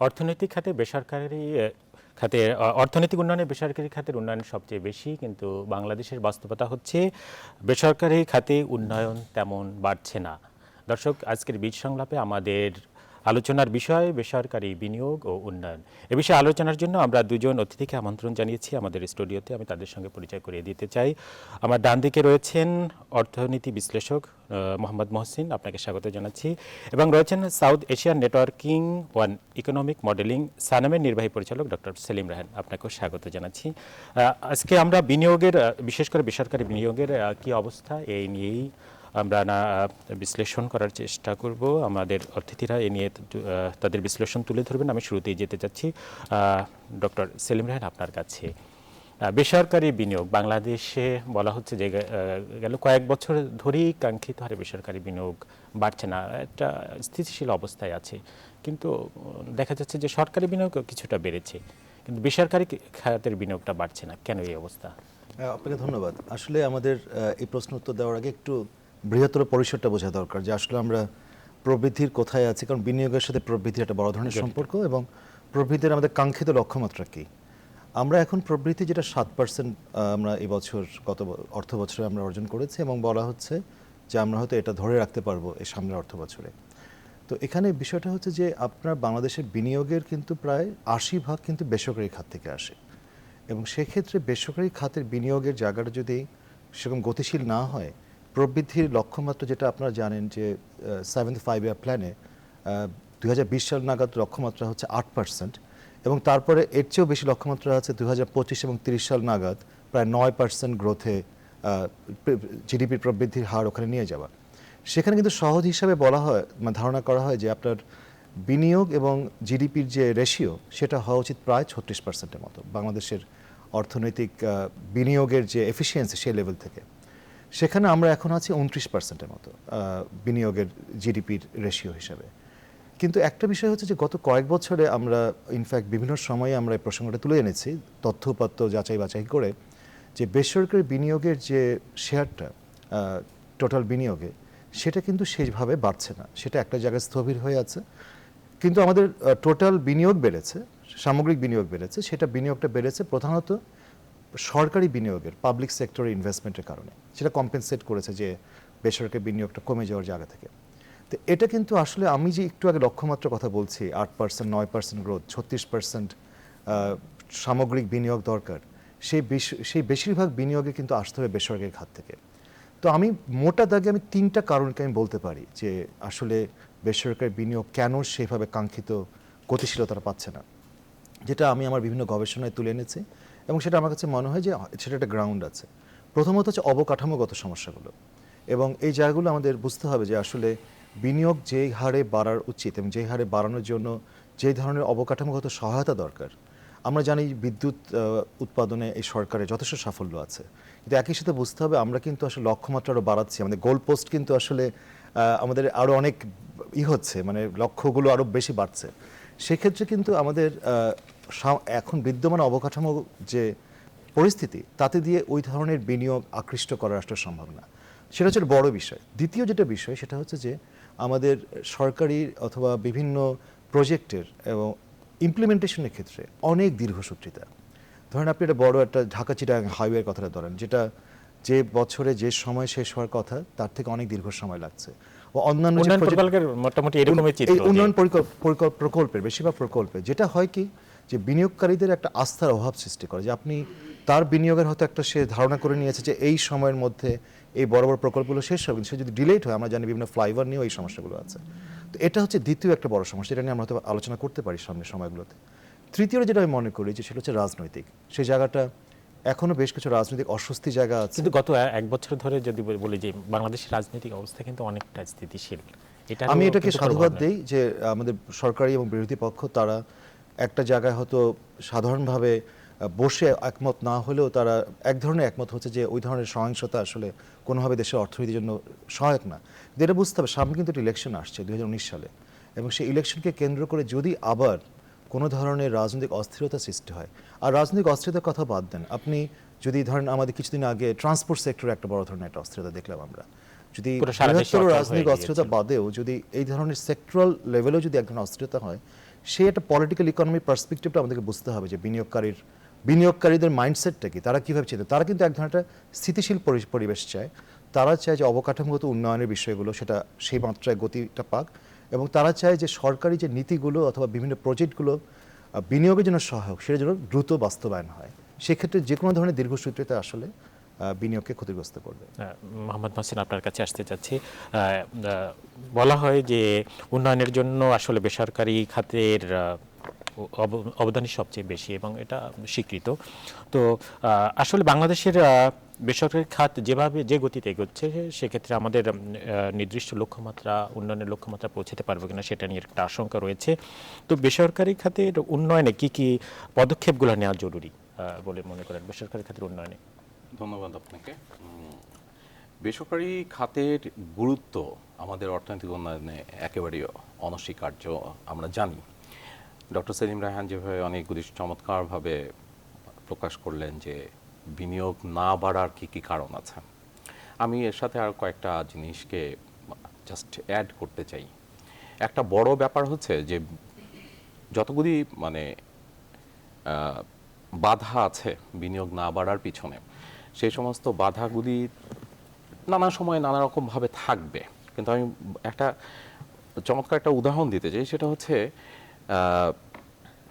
অর্থনৈতিক খাতে বেসরকারি খাতে অর্থনৈতিক উন্নয়নে বেসরকারি খাতের উন্নয়ন সবচেয়ে বেশি, কিন্তু বাংলাদেশের বাস্তবতা হচ্ছে বেসরকারি খাতে উন্নয়ন তেমন বাড়ছে না। দর্শক, আজকের বীজ সংলাপে আমাদের আলোচনার বিষয় বেসরকারি বিনিয়োগ ও উন্নয়ন। এ বিষয়ে আলোচনার জন্য আমরা দুজন অতিথিকে আমন্ত্রণ জানিয়েছি আমাদের স্টুডিওতে। আমি তাদের সঙ্গে পরিচয় করিয়ে দিতে চাই। আমার ডান দিকে রয়েছেন অর্থনীতি বিশ্লেষক মোহাম্মদ মহসিন, আপনাকে স্বাগত জানাচ্ছি, এবং রয়েছেন South Asian networking on economic modelling সানামের নির্বাহী পরিচালক ডক্টর সেলিম রাহান, আপনাকেও স্বাগত জানাচ্ছি। আজকে আমরা বিনিয়োগের, বিশেষ করে বেসরকারি বিনিয়োগের কি অবস্থা, এই নিয়েই আমরা বিশ্লেষণ করার চেষ্টা করব। আমাদের অতিথিরা এ নিয়ে তাদের বিশ্লেষণ তুলে ধরবেন। আমি শুরুতেই যেতে চাচ্ছি ডক্টর সেলিম রাহান, আপনার কাছে। বেসরকারি বিনিয়োগ বাংলাদেশে বলা হচ্ছে যে গেল কয়েক বছর ধরেই কাঙ্ক্ষিত হারে বেসরকারি বিনিয়োগ বাড়ছে না, একটা স্থিতিশীল অবস্থায় আছে, কিন্তু দেখা যাচ্ছে যে সরকারি বিনিয়োগ কিছুটা বেড়েছে, কিন্তু বেসরকারি খাতের বিনিয়োগটা বাড়ছে না। কেন এই অবস্থা? আপনাকে ধন্যবাদ। আসলে আমাদের এই প্রশ্ন উত্তর দেওয়ার আগে একটু বৃহত্তর পরিসরটা বোঝা দরকার, যে আসলে আমরা প্রবৃদ্ধির কোথায় আছি, কারণ বিনিয়োগের সাথে প্রবৃদ্ধির একটা বড় ধরনের সম্পর্ক, এবং প্রবৃদ্ধির আমাদের কাঙ্ক্ষিত লক্ষ্যমাত্রা কী। আমরা এখন প্রবৃদ্ধি যেটা 7% আমরা এবছর গত অর্থ বছরে আমরা অর্জন করেছি, এবং বলা হচ্ছে যে আমরা হয়তো এটা ধরে রাখতে পারবো এই সামনের অর্থ বছরে। তো এখানে বিষয়টা হচ্ছে যে আপনার বাংলাদেশের বিনিয়োগের কিন্তু প্রায় 80% কিন্তু বেসরকারি খাত থেকে আসে, এবং সেক্ষেত্রে বেসরকারি খাতের বিনিয়োগের জায়গাটা যদি সেরকম গতিশীল না হয়, প্রবৃদ্ধির লক্ষ্যমাত্রা যেটা আপনারা জানেন যে 7th 5-year প্ল্যানে 2020 সাল নাগাদ লক্ষ্যমাত্রা হচ্ছে 8%, এবং তারপরে এর চেয়েও বেশি লক্ষ্যমাত্রা আছে 2025 এবং 30 সাল নাগাদ প্রায় 9% গ্রোথে জিডিপির প্রবৃদ্ধির হার ওখানে নিয়ে যাওয়া। সেখানে কিন্তু সহজ হিসাবে বলা হয়, মানে ধারণা করা হয় যে আপনার বিনিয়োগ এবং জিডিপির যে রেশিও সেটা হওয়া উচিত প্রায় 36%-এর মতো বাংলাদেশের অর্থনৈতিক বিনিয়োগের যে এফিসিয়েন্সি সেই লেভেল থেকে। সেখানে আমরা এখন আছি 29%-এর মতো বিনিয়োগের জিডিপির রেশিও হিসাবে। কিন্তু একটা বিষয় হচ্ছে যে গত কয়েক বছরে আমরা ইনফ্যাক্ট বিভিন্ন সময়ে আমরা এই প্রসঙ্গটা তুলে এনেছি তথ্যপত্র যাচাই বাছাই করে, যে বেসরকারি বিনিয়োগের যে শেয়ারটা টোটাল বিনিয়োগে, সেটা কিন্তু সেইভাবে বাড়ছে না, সেটা একটা জায়গায় স্থবির হয়ে আছে। কিন্তু আমাদের টোটাল বিনিয়োগ বেড়েছে, সামগ্রিক বিনিয়োগ বেড়েছে, সেটা বিনিয়োগটা বেড়েছে প্রধানত সরকারি বিনিয়োগের, পাবলিক সেক্টরের ইনভেস্টমেন্টের কারণে। সেটা কম্পেনসেট করেছে যে বেসরকারি বিনিয়োগটা কমে যাওয়ার জায়গা থেকে। তো এটা কিন্তু আসলে আমি যে একটু আগে লক্ষ্যমাত্রার কথা বলছি, 8%, 9% গ্রোথ, 36% সামগ্রিক বিনিয়োগ দরকার, সেই বেশিরভাগ বিনিয়োগে কিন্তু আসতে হবে বেসরকারি খাত থেকে। তো আমি মোটা দাগে আমি 3টা কারণকে আমি বলতে পারি যে আসলে বেসরকারি বিনিয়োগ কেন সেভাবে কাঙ্ক্ষিত গতিশীলতা পাচ্ছে না, যেটা আমি আমার বিভিন্ন গবেষণায় তুলে এনেছি, এবং সেটা আমার কাছে মনে হয় যে সেটা একটা গ্রাউন্ড আছে। প্রথমত হচ্ছে অবকাঠামোগত সমস্যাগুলো, এবং এই জায়গাগুলো আমাদের বুঝতে হবে যে আসলে বিনিয়োগ যেই হারে বাড়ার উচিত এবং যেই হারে বাড়ানোর জন্য যে ধরনের অবকাঠামোগত সহায়তা দরকার। আমরা জানি বিদ্যুৎ উৎপাদনে এই সরকারের যথেষ্ট সাফল্য আছে, কিন্তু একই সাথে বুঝতে হবে আমরা কিন্তু আসলে লক্ষ্যমাত্রা আরও বাড়াচ্ছি, আমাদের গোল পোস্ট কিন্তু আসলে আমাদের আরও অনেক হচ্ছে, মানে লক্ষ্যগুলো আরও বেশি বাড়ছে। সেক্ষেত্রে কিন্তু আমাদের এখন বিদ্যমান অবকাঠামো যে পরিস্থিতি, তাতে দিয়ে ওই ধরনের বিনিয়োগ আকৃষ্ট করা আসলে সম্ভব না। সেটা হচ্ছে বড় বিষয়। দ্বিতীয় যেটা বিষয় সেটা হচ্ছে যে আমাদের সরকারি অথবা বিভিন্ন প্রজেক্টের এবং ইমপ্লিমেন্টেশনের ক্ষেত্রে অনেক দীর্ঘসূত্রিতা। ধরেন আপনি একটা বড় একটা ঢাকা চিটাগাং হাইওয়ের কথাটা ধরেন, যেটা যে বছরে যে সময় শেষ হওয়ার কথা তার থেকে অনেক দীর্ঘ সময় লাগছে। ও অন্যান্য মোটামুটি এরকমই চিত্র, এই উন্নয়ন প্রকল্পের বেশিরভাগ প্রকল্পে যেটা হয় কি, যে বিনিয়োগকারীদের একটা আস্থার অভাব সৃষ্টি করে, যে আপনি তার বিনিয়োগের হয়তো একটা সে ধারণা করে নিয়েছে যে এই সময়ের মধ্যে এই বড় বড় প্রকল্পগুলো শেষ হবে, কিন্তু সে যদি ডিলেট হয়, আমরা জানি বিভিন্ন ফ্লাইওভার নিয়েও এই সমস্যাগুলো আছে। তো এটা হচ্ছে দ্বিতীয় একটা বড় সমস্যা, এটা নিয়ে আমরা হয়তো আলোচনা করতে পারি সামনের সময়গুলোতে। তৃতীয় যেটা আমি মনে করি যে সেটা হচ্ছে রাজনৈতিক, সেই জায়গাটা এখনো বেশ কিছু রাজনৈতিক অস্বস্তি জায়গা আছে। কিন্তু গত এক বছর ধরে যদি বলি যে বাংলাদেশের রাজনৈতিক অবস্থা কিন্তু অনেকটা স্থিতিশীল। আমি এটাকে সাধুবাদ দিই যে আমাদের সরকারি এবং বিরোধী পক্ষ তারা একটা জায়গায় হয়তো সাধারণভাবে বসে একমত না হলেও তারা এক ধরনের একমত হচ্ছে যে ওই ধরনের সহিংসতা আসলে কোনোভাবে দেশের অর্থনীতির জন্য সহায়ক না। যেটা বুঝতে হবে, সামনে কিন্তু একটা ইলেকশন আসছে 2019 সালে, এবং সেই ইলেকশনকে কেন্দ্র করে যদি আবার কোনো ধরনের রাজনৈতিক অস্থিরতা সৃষ্টি হয়, আর রাজনৈতিক অস্থিরতার কথা বাদ দেন, আপনি যদি ধরেন আমাদের কিছুদিন আগে ট্রান্সপোর্ট সেক্টরে একটা বড় ধরনের একটা অস্থিরতা দেখলাম আমরা, যদি বৃহত্তর রাজনৈতিক অস্থিরতা বাদেও যদি এই ধরনের সেক্টরাল লেভেলেও যদি এক ধরনের অস্থিরতা হয়, সেই একটা পলিটিক্যাল ইকোনমি পার্সপেক্টিভটা আমাদেরকে বুঝতে হবে যে বিনিয়োগকারীদের মাইন্ডসেটটা কি, তারা কীভাবে চিন্তা। তারা কিন্তু এক ধরনের একটা স্থিতিশীল পরিবেশ চায়। তারা চায় যে অবকাঠামোগত উন্নয়নের বিষয়গুলো সেটা সেই মাত্রায় গতিটা পাক, এবং তারা চায় যে সরকারি যে নীতিগুলো অথবা বিভিন্ন প্রজেক্টগুলো বিনিয়োগের জন্য সহায়ক, সেটা যেন দ্রুত বাস্তবায়ন হয়। সেক্ষেত্রে যে কোনো ধরনের দীর্ঘসূত্রিতা আসলে বিনিয়োগকে ক্ষতিগ্রস্ত করবে। মোহাম্মদ মহসিন, আপনার কাছে আসতে চাচ্ছি। বলা হয় যে উন্নয়নের জন্য আসলে বেসরকারি খাতের অবদানই সবচেয়ে বেশি এবং এটা স্বীকৃত। তো আসলে বাংলাদেশের বেসরকারি খাত যেভাবে যে গতিতে এগোচ্ছে, সেক্ষেত্রে আমাদের নির্দিষ্ট লক্ষ্যমাত্রা, উন্নয়নের লক্ষ্যমাত্রা পৌঁছাতে পারবো কিনা সেটা নিয়ে একটা আশঙ্কা রয়েছে। তো বেসরকারি খাতের উন্নয়নে কি কি পদক্ষেপগুলো নেওয়া জরুরি বলে মনে করেন বেসরকারি খাতের উন্নয়নে? ধন্যবাদ আপনাকে। বেসরকারি খাতের গুরুত্ব আমাদের অর্থনৈতিক উন্নয়নে একেবারেই অনস্বীকার্য, আমরা জানি। ডক্টর সেলিম রায়হান যেভাবে অনেকগুলি চমৎকারভাবে প্রকাশ করলেন যে বিনিয়োগ না বাড়ার কী কী কারণ আছে, আমি এর সাথে আর কয়েকটা জিনিসকে জাস্ট অ্যাড করতে চাই। একটা বড় ব্যাপার হচ্ছে যে যতগুলি বাধা আছে বিনিয়োগ না বাড়ার পিছনে, সেই সমস্ত বাধাগুলি নানা সময় নানা রকমভাবে থাকবে। কিন্তু আমি একটা চমৎকার একটা উদাহরণ দিতে চাই, সেটা হচ্ছে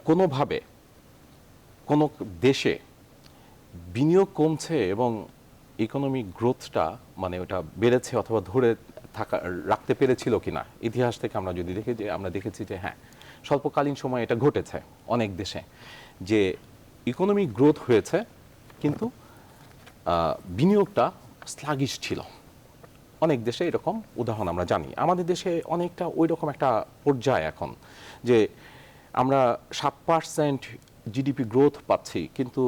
কোনোভাবে কোনো দেশে বিনিয়োগ কমছে এবং ইকোনমিক গ্রোথটা ওটা বেড়েছে অথবা ধরে রাখতে পেরেছিল কিনা, ইতিহাস থেকে আমরা যদি দেখি যে আমরা দেখেছি যে হ্যাঁ, স্বল্পকালীন সময়ে এটা ঘটেছে অনেক দেশে, যে ইকোনমিক গ্রোথ হয়েছে কিন্তু বিনিয়োগটা স্লাগিশ ছিল। অনেক দেশে এরকম উদাহরণ আমরা জানি। আমাদের দেশে অনেকটা ওই রকম একটা পর্যায়ে এখন, যে আমরা 7% জিডিপি গ্রোথ পাচ্ছি, কিন্তু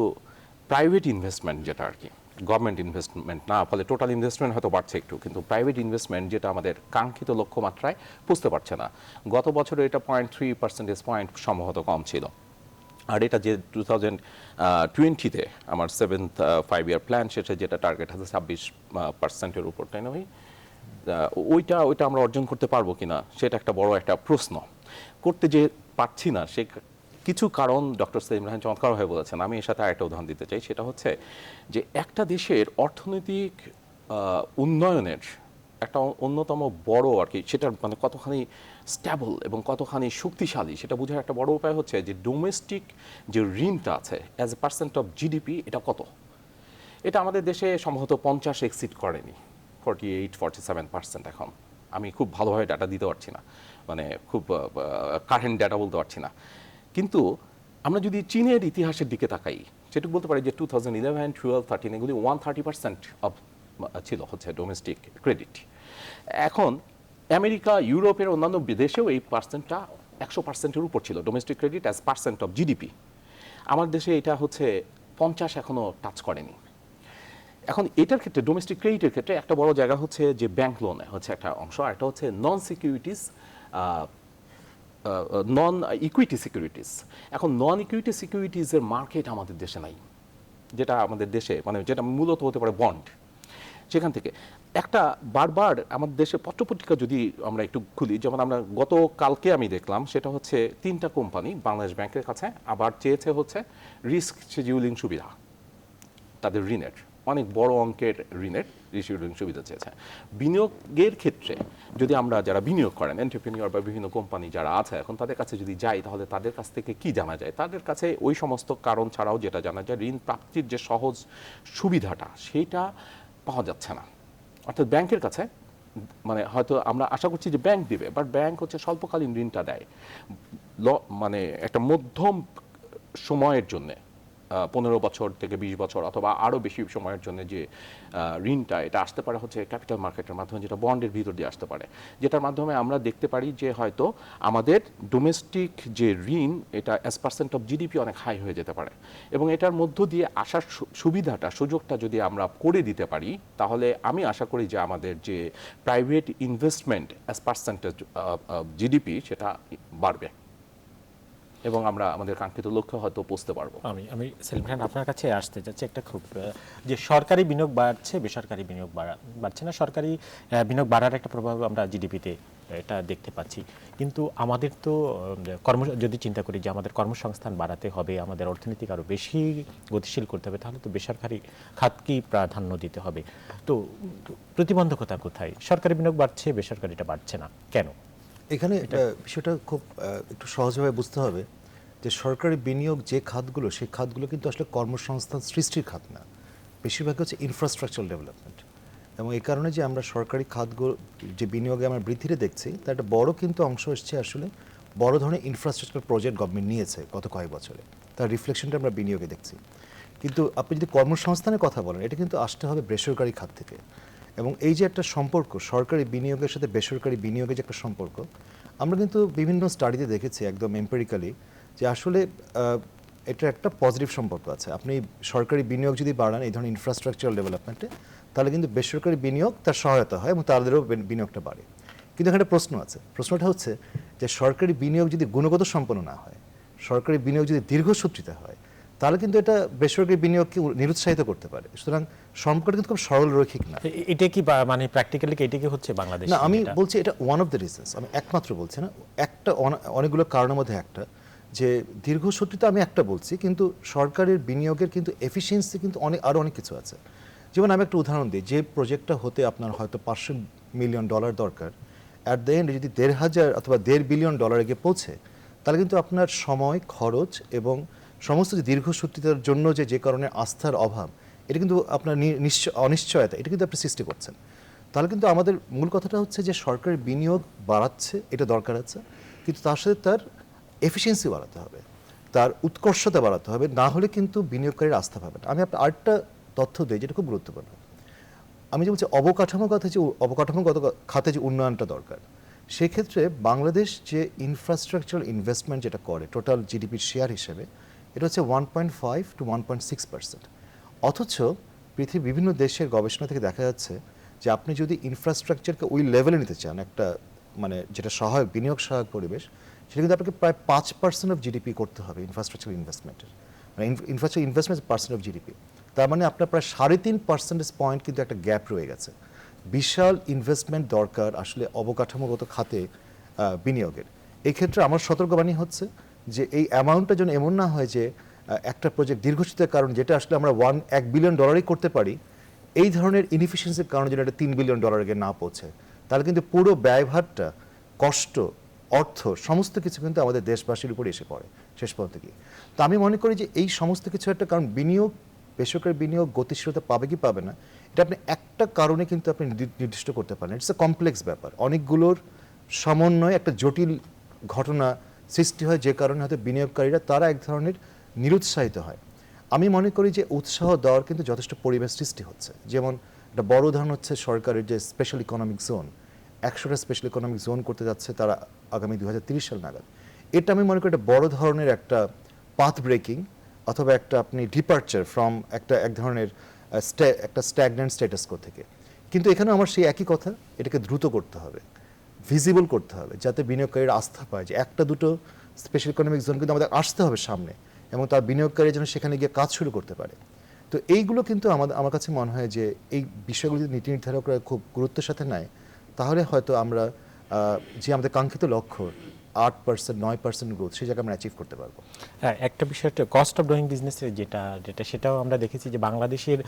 প্রাইভেট ইনভেস্টমেন্ট যেটা আর কি, গভর্নমেন্ট ইনভেস্টমেন্ট না, ফলে টোটাল ইনভেস্টমেন্ট হয়তো বাড়ছে একটু, কিন্তু প্রাইভেট ইনভেস্টমেন্ট যেটা আমাদের কাঙ্ক্ষিত লক্ষ্যমাত্রায় পৌঁছতে পারছে না। গত বছরে এটা 0.3% পয়েন্ট সম্ভবত কম ছিল। আর এটা যে 2020-তে আমার 7th 5-year প্ল্যান শেষে যেটা টার্গেট আছে 26%-এর উপর, তাই না ভাই? ওইটা আমরা অর্জন করতে পারবো কিনা সেটা একটা বড় একটা প্রশ্ন। করতে যে পারছি না, সে কিছু কারণ ডক্টর সেলিম রায়হান চমৎকারভাবে বলেছেন। আমি এর সাথে আরেকটা উদাহরণ দিতে চাই, সেটা হচ্ছে যে একটা দেশের অর্থনৈতিক উন্নয়নের একটা অন্যতম বড় আর কি, সেটার কতখানি স্ট্যাবল এবং কতখানি শক্তিশালী সেটা বোঝার একটা বড় উপায় হচ্ছে যে ডোমেস্টিক যে ঋণটা আছে as a percent of GDP, এটা কত। এটা আমাদের দেশে সম্ভবত 50 এক্সিড করেনি, 48-47% এখন। আমি খুব ভালোভাবে ডাটা দিতে পারছি না, খুব কারেন্ট ডাটা বলতে পারছি না। কিন্তু আমরা যদি চীনের ইতিহাসের দিকে তাকাই, সেটুকু বলতে পারি যে 2011, 12, 13 এগুলি 130% অফ ছিল হচ্ছে ডোমেস্টিক ক্রেডিট। এখন আমেরিকা, ইউরোপের অন্যান্য দেশেও এই পার্সেন্টটা 100%-এর উপর ছিল, domestic credit as percent of GDP. আমার দেশে এটা হচ্ছে 50 এখনো টাচ করেনি। এখন এটার ক্ষেত্রে, ডোমেস্টিক ক্রেডিটের ক্ষেত্রে একটা বড় জায়গা হচ্ছে যে ব্যাংক লোনে হচ্ছে একটা অংশ, আর একটা হচ্ছে নন ইকুইটি সিকিউরিটিস। এখন নন ইকুইটি সিকিউরিটিজের মার্কেট আমাদের দেশে নাই, যেটা আমাদের দেশে যেটা মূলত হতে পারে বন্ড। সেখান থেকে একটা বারবার আমাদের দেশে পত্রপত্রিকা যদি আমরা একটু খুলি, যেমন আমরা গতকালকে আমি দেখলাম, সেটা হচ্ছে 3টা কোম্পানি বাংলাদেশ ব্যাংকের কাছে আবার চেয়েছে হচ্ছে রিস্ক শিডিউলিং সুবিধা, তাদের ঋণের অনেক বড় অঙ্কের ঋণের রিশিডিউলিং সুবিধা চেয়েছে। বিনিয়োগের ক্ষেত্রে যদি আমরা যারা বিনিয়োগ করেন, এন্টারপ্রেনিউর বা বিভিন্ন কোম্পানি যারা আছে এখন, তাদের কাছে যদি যাই, তাহলে তাদের কাছ থেকে কি জানা যায়? তাদের কাছে ওই সমস্ত কারণ ছাড়াও যেটা জানা যায়, ঋণ প্রাপ্তির যে সহজ সুবিধাটা সেইটা পাওয়া যাচ্ছে না। অর্থাৎ ব্যাংকের কাছে হয়তো আমরা আশা করছি যে ব্যাংক দিবে, বাট ব্যাংক হচ্ছে স্বল্পকালীন ঋণটা দেয় একটা মধ্যম সময়ের জন্যে, 15 বছর থেকে 20 বছর অথবা আরও বেশি সময়ের জন্য যে ঋণটা, এটা আসতে পারে হচ্ছে ক্যাপিটাল মার্কেটের মাধ্যমে, যেটা বন্ডের ভিতর দিয়ে আসতে পারে, যেটার মাধ্যমে আমরা দেখতে পারি যে হয়তো আমাদের ডোমেস্টিক যে ঋণ, এটা অ্যাজ পার্সেন্ট অফ জিডিপি অনেক হাই হয়ে যেতে পারে। এবং এটার মধ্য দিয়ে আসার সুবিধাটা, সুযোগটা যদি আমরা করে দিতে পারি, তাহলে আমি আশা করি যে আমাদের যে private investment as percentage GDP সেটা বাড়বে এবং আমরা আমাদের কাঙ্ক্ষিত লক্ষ্যে হয়তো পৌঁছতে পারবো। আমি সেলিম রায়হান আপনার কাছে আসতে চাচ্ছি, একটা খুব যে সরকারি বিনিয়োগ বাড়ছে, বেসরকারি বিনিয়োগ বাড়ছে না, সরকারি বিনিয়োগ বাড়ার একটা প্রভাব আমরা জিডিপিতে এটা দেখতে পাচ্ছি। কিন্তু আমাদের তো যদি চিন্তা করি যে আমাদের কর্মসংস্থান বাড়াতে হবে, আমাদের অর্থনীতিকে আরও বেশি গতিশীল করতে হবে, তাহলে তো বেসরকারি খাতকেই প্রাধান্য দিতে হবে। তো প্রতিবন্ধকতা কোথায়? সরকারি বিনিয়োগ বাড়ছে, বেসরকারিটা বাড়ছে না কেন? এখানে বিষয়টা খুব একটু সহজভাবে বুঝতে হবে যে সরকারি বিনিয়োগ যে খাতগুলো, সেই খাতগুলো কিন্তু আসলে কর্মসংস্থান সৃষ্টির খাত না, বেশিরভাগ হচ্ছে ইনফ্রাস্ট্রাকচারাল ডেভেলপমেন্ট। এবং এই কারণে যে আমরা সরকারি খাতগুলো যে বিনিয়োগে আমরা বৃদ্ধিটা দেখছি, তার একটা বড় কিন্তু অংশ এসছে আসলে বড় ধরনের ইনফ্রাস্ট্রাকচার প্রজেক্ট গভর্নমেন্ট নিয়েছে গত কয়েক বছরে, তার রিফ্লেকশনটা আমরা বিনিয়োগে দেখছি। কিন্তু আপনি যদি কর্মসংস্থানের কথা বলেন, এটা কিন্তু আসতে হবে বেসরকারি খাত থেকে। এবং এই যে একটা সম্পর্ক সরকারি বিনিয়োগের সাথে বেসরকারি বিনিয়োগের যে একটা সম্পর্ক, আমরা কিন্তু বিভিন্ন স্টাডিতে দেখেছি একদম এম্পেরিক্যালি যে আসলে এটা একটা পজিটিভ সম্পর্ক আছে। আপনি সরকারি বিনিয়োগ যদি বাড়ান এই ধরনের ইনফ্রাস্ট্রাকচারাল ডেভেলপমেন্টে, তাহলে কিন্তু বেসরকারি বিনিয়োগ তার সহায়তা হয় এবং তাদেরও বিনিয়োগটা বাড়ে। কিন্তু এখানে প্রশ্ন আছে, প্রশ্নটা হচ্ছে যে সরকারি বিনিয়োগ যদি গুণগত সম্পন্ন না হয়, সরকারি বিনিয়োগ যদি দীর্ঘসূত্রিতা হয়, তাহলে কিন্তু এটা বেসরকারি বিনিয়োগকে নিরুৎসাহিত করতে পারে। সুতরাং সম্পর্কটা কিন্তু খুব সরল রৈখিক না। এটা কি মানে প্র্যাকটিক্যালি এটা কি হচ্ছে বাংলাদেশ? না, আমি বলছি এটা ওয়ান অফ দ্য রিজনস, আমি একমাত্র বলছি না, একটা অনেকগুলো কারণের মধ্যে একটা, যে দীর্ঘসূত্রিতা আমি একটা বলছি, কিন্তু সরকারের বিনিয়োগের কিন্তু এফিসিয়েন্সি কিন্তু আরও অনেক কিছু আছে। যেমন আমি একটা উদাহরণ দিই, যে প্রজেক্টটা হতে আপনার হয়তো $500 মিলিয়ন দরকার, অ্যাট দ্য এন্ড যদি 1,500 অথবা $1.5 বিলিয়ন গিয়ে পৌঁছে, তাহলে কিন্তু আপনার সময়, খরচ এবং সমস্ত যে দীর্ঘসূত্রিতার জন্য যে কারণে আস্থার অভাব, এটা কিন্তু আপনার অনিশ্চয়তা, এটা কিন্তু আপনি সৃষ্টি করছেন। তাহলে কিন্তু আমাদের মূল কথাটা হচ্ছে যে সরকারের বিনিয়োগ বাড়াচ্ছে, এটা দরকার আছে, কিন্তু তার সাথে তার এফিসিয়েন্সি বাড়াতে হবে, তার উৎকর্ষতা বাড়াতে হবে, না হলে কিন্তু বিনিয়োগকারীর আস্থা পাবে না। আমি আপনার আরেকটা তথ্য দিই যেটা খুব গুরুত্বপূর্ণ। আমি যে বলছি অবকাঠামোগত খাতে যে উন্নয়নটা দরকার, সেক্ষেত্রে বাংলাদেশ যে ইনফ্রাস্ট্রাকচার ইনভেস্টমেন্ট যেটা করে টোটাল জিডিপির শেয়ার হিসেবে, এটা হচ্ছে 1.5 to 1.6%। অথচ পৃথিবীর বিভিন্ন দেশের গবেষণা থেকে দেখা যাচ্ছে যে আপনি যদি ইনফ্রাস্ট্রাকচারকে ওই লেভেলে নিতে চান, একটা মানে যেটা সহায়ক বিনিয়োগ সহায়ক পরিবেশ, সেটা কিন্তু আপনাকে প্রায় 5% অফ জিডিপি করতে হবে ইনফ্রাস্ট্রাকচার ইনভেস্টমেন্টের, মানে infrastructure investment percent of GDP. তার মানে আপনার প্রায় 3.5% পয়েন্ট কিন্তু একটা গ্যাপ রয়ে গেছে। বিশাল ইনভেস্টমেন্ট দরকার আসলে অবকাঠামোগত খাতে বিনিয়োগের। এই ক্ষেত্রে আমার সতর্কবাণী হচ্ছে যে এই অ্যামাউন্টটা যেন এমন না হয় যে একটা প্রজেক্ট দীর্ঘসূত্রের কারণে যেটা আসলে আমরা $1 বিলিয়ন করতে পারি, এই ধরনের ইনএফিসিয়েন্সির কারণে যেটা $3 বিলিয়ন গিয়ে না পৌঁছে, তাহলে কিন্তু পুরো ব্যয়ভারটা, কষ্ট, অর্থ সমস্ত কিছু কিন্তু আমাদের দেশবাসীর উপর এসে পড়ে শেষ পর্যন্ত গিয়ে। তো আমি মনে করি যে এই সমস্ত কিছু একটা কারণ, বিনিয়োগ, বেসরকারি বিনিয়োগ গতিশীলতা পাবে কি পাবে না, এটা আপনি একটা কারণে কিন্তু আপনি নির্দিষ্ট করতে পারেন। ইটস এ কমপ্লেক্স ব্যাপার, অনেকগুলোর সমন্বয়ে একটা জটিল ঘটনা সৃষ্টি হয়, যে কারণে হয়তো বিনিয়োগকারীরা তারা এক ধরনের নিরুৎসাহিত হয়। আমি মনে করি যে উৎসাহ দেওয়ার কিন্তু যথেষ্ট পরিবেশ সৃষ্টি হচ্ছে। যেমন একটা বড় উদাহরণ হচ্ছে সরকারের যে স্পেশাল ইকোনমিক জোন, 100টা স্পেশাল ইকোনমিক জোন করতে যাচ্ছে তারা আগামী 2030 সাল নাগাদ। এটা আমি মনে করি একটা বড় ধরনের একটা পাথ ব্রেকিং অথবা একটা আপনি ডিপার্চার ফ্রম এক ধরনের একটা স্ট্যাগন্যান্ট স্ট্যাটাস কো থেকে। কিন্তু এখানে আমার সেই একই কথা, এটাকে দ্রুত করতে হবে, ভিজিবল করতে হবে, যাতে বিনিয়োগকারীরা আস্থা পায় যে একটা দুটো স্পেশাল ইকোনমিক জোন কিন্তু আমাদের আসতে হবে সামনে, এবং তার বিনিয়োগকারী যেন সেখানে গিয়ে কাজ শুরু করতে পারে। তো এইগুলো কিন্তু আমার কাছে মনে হয় যে এই বিষয়গুলো যদি নীতি নির্ধারকরা খুব গুরুত্বের সাথে নেয়, তাহলে হয়তো আমরা যে আমাদের কাঙ্ক্ষিত লক্ষ্য 8%, 9% গ্রোথ, সেই জায়গায় আমরা অ্যাচিভ করতে পারবো। হ্যাঁ, একটা বিষয়, কস্ট অফ ডুইং বিজনেসের যেটা সেটাও আমরা দেখেছি যে বাংলাদেশের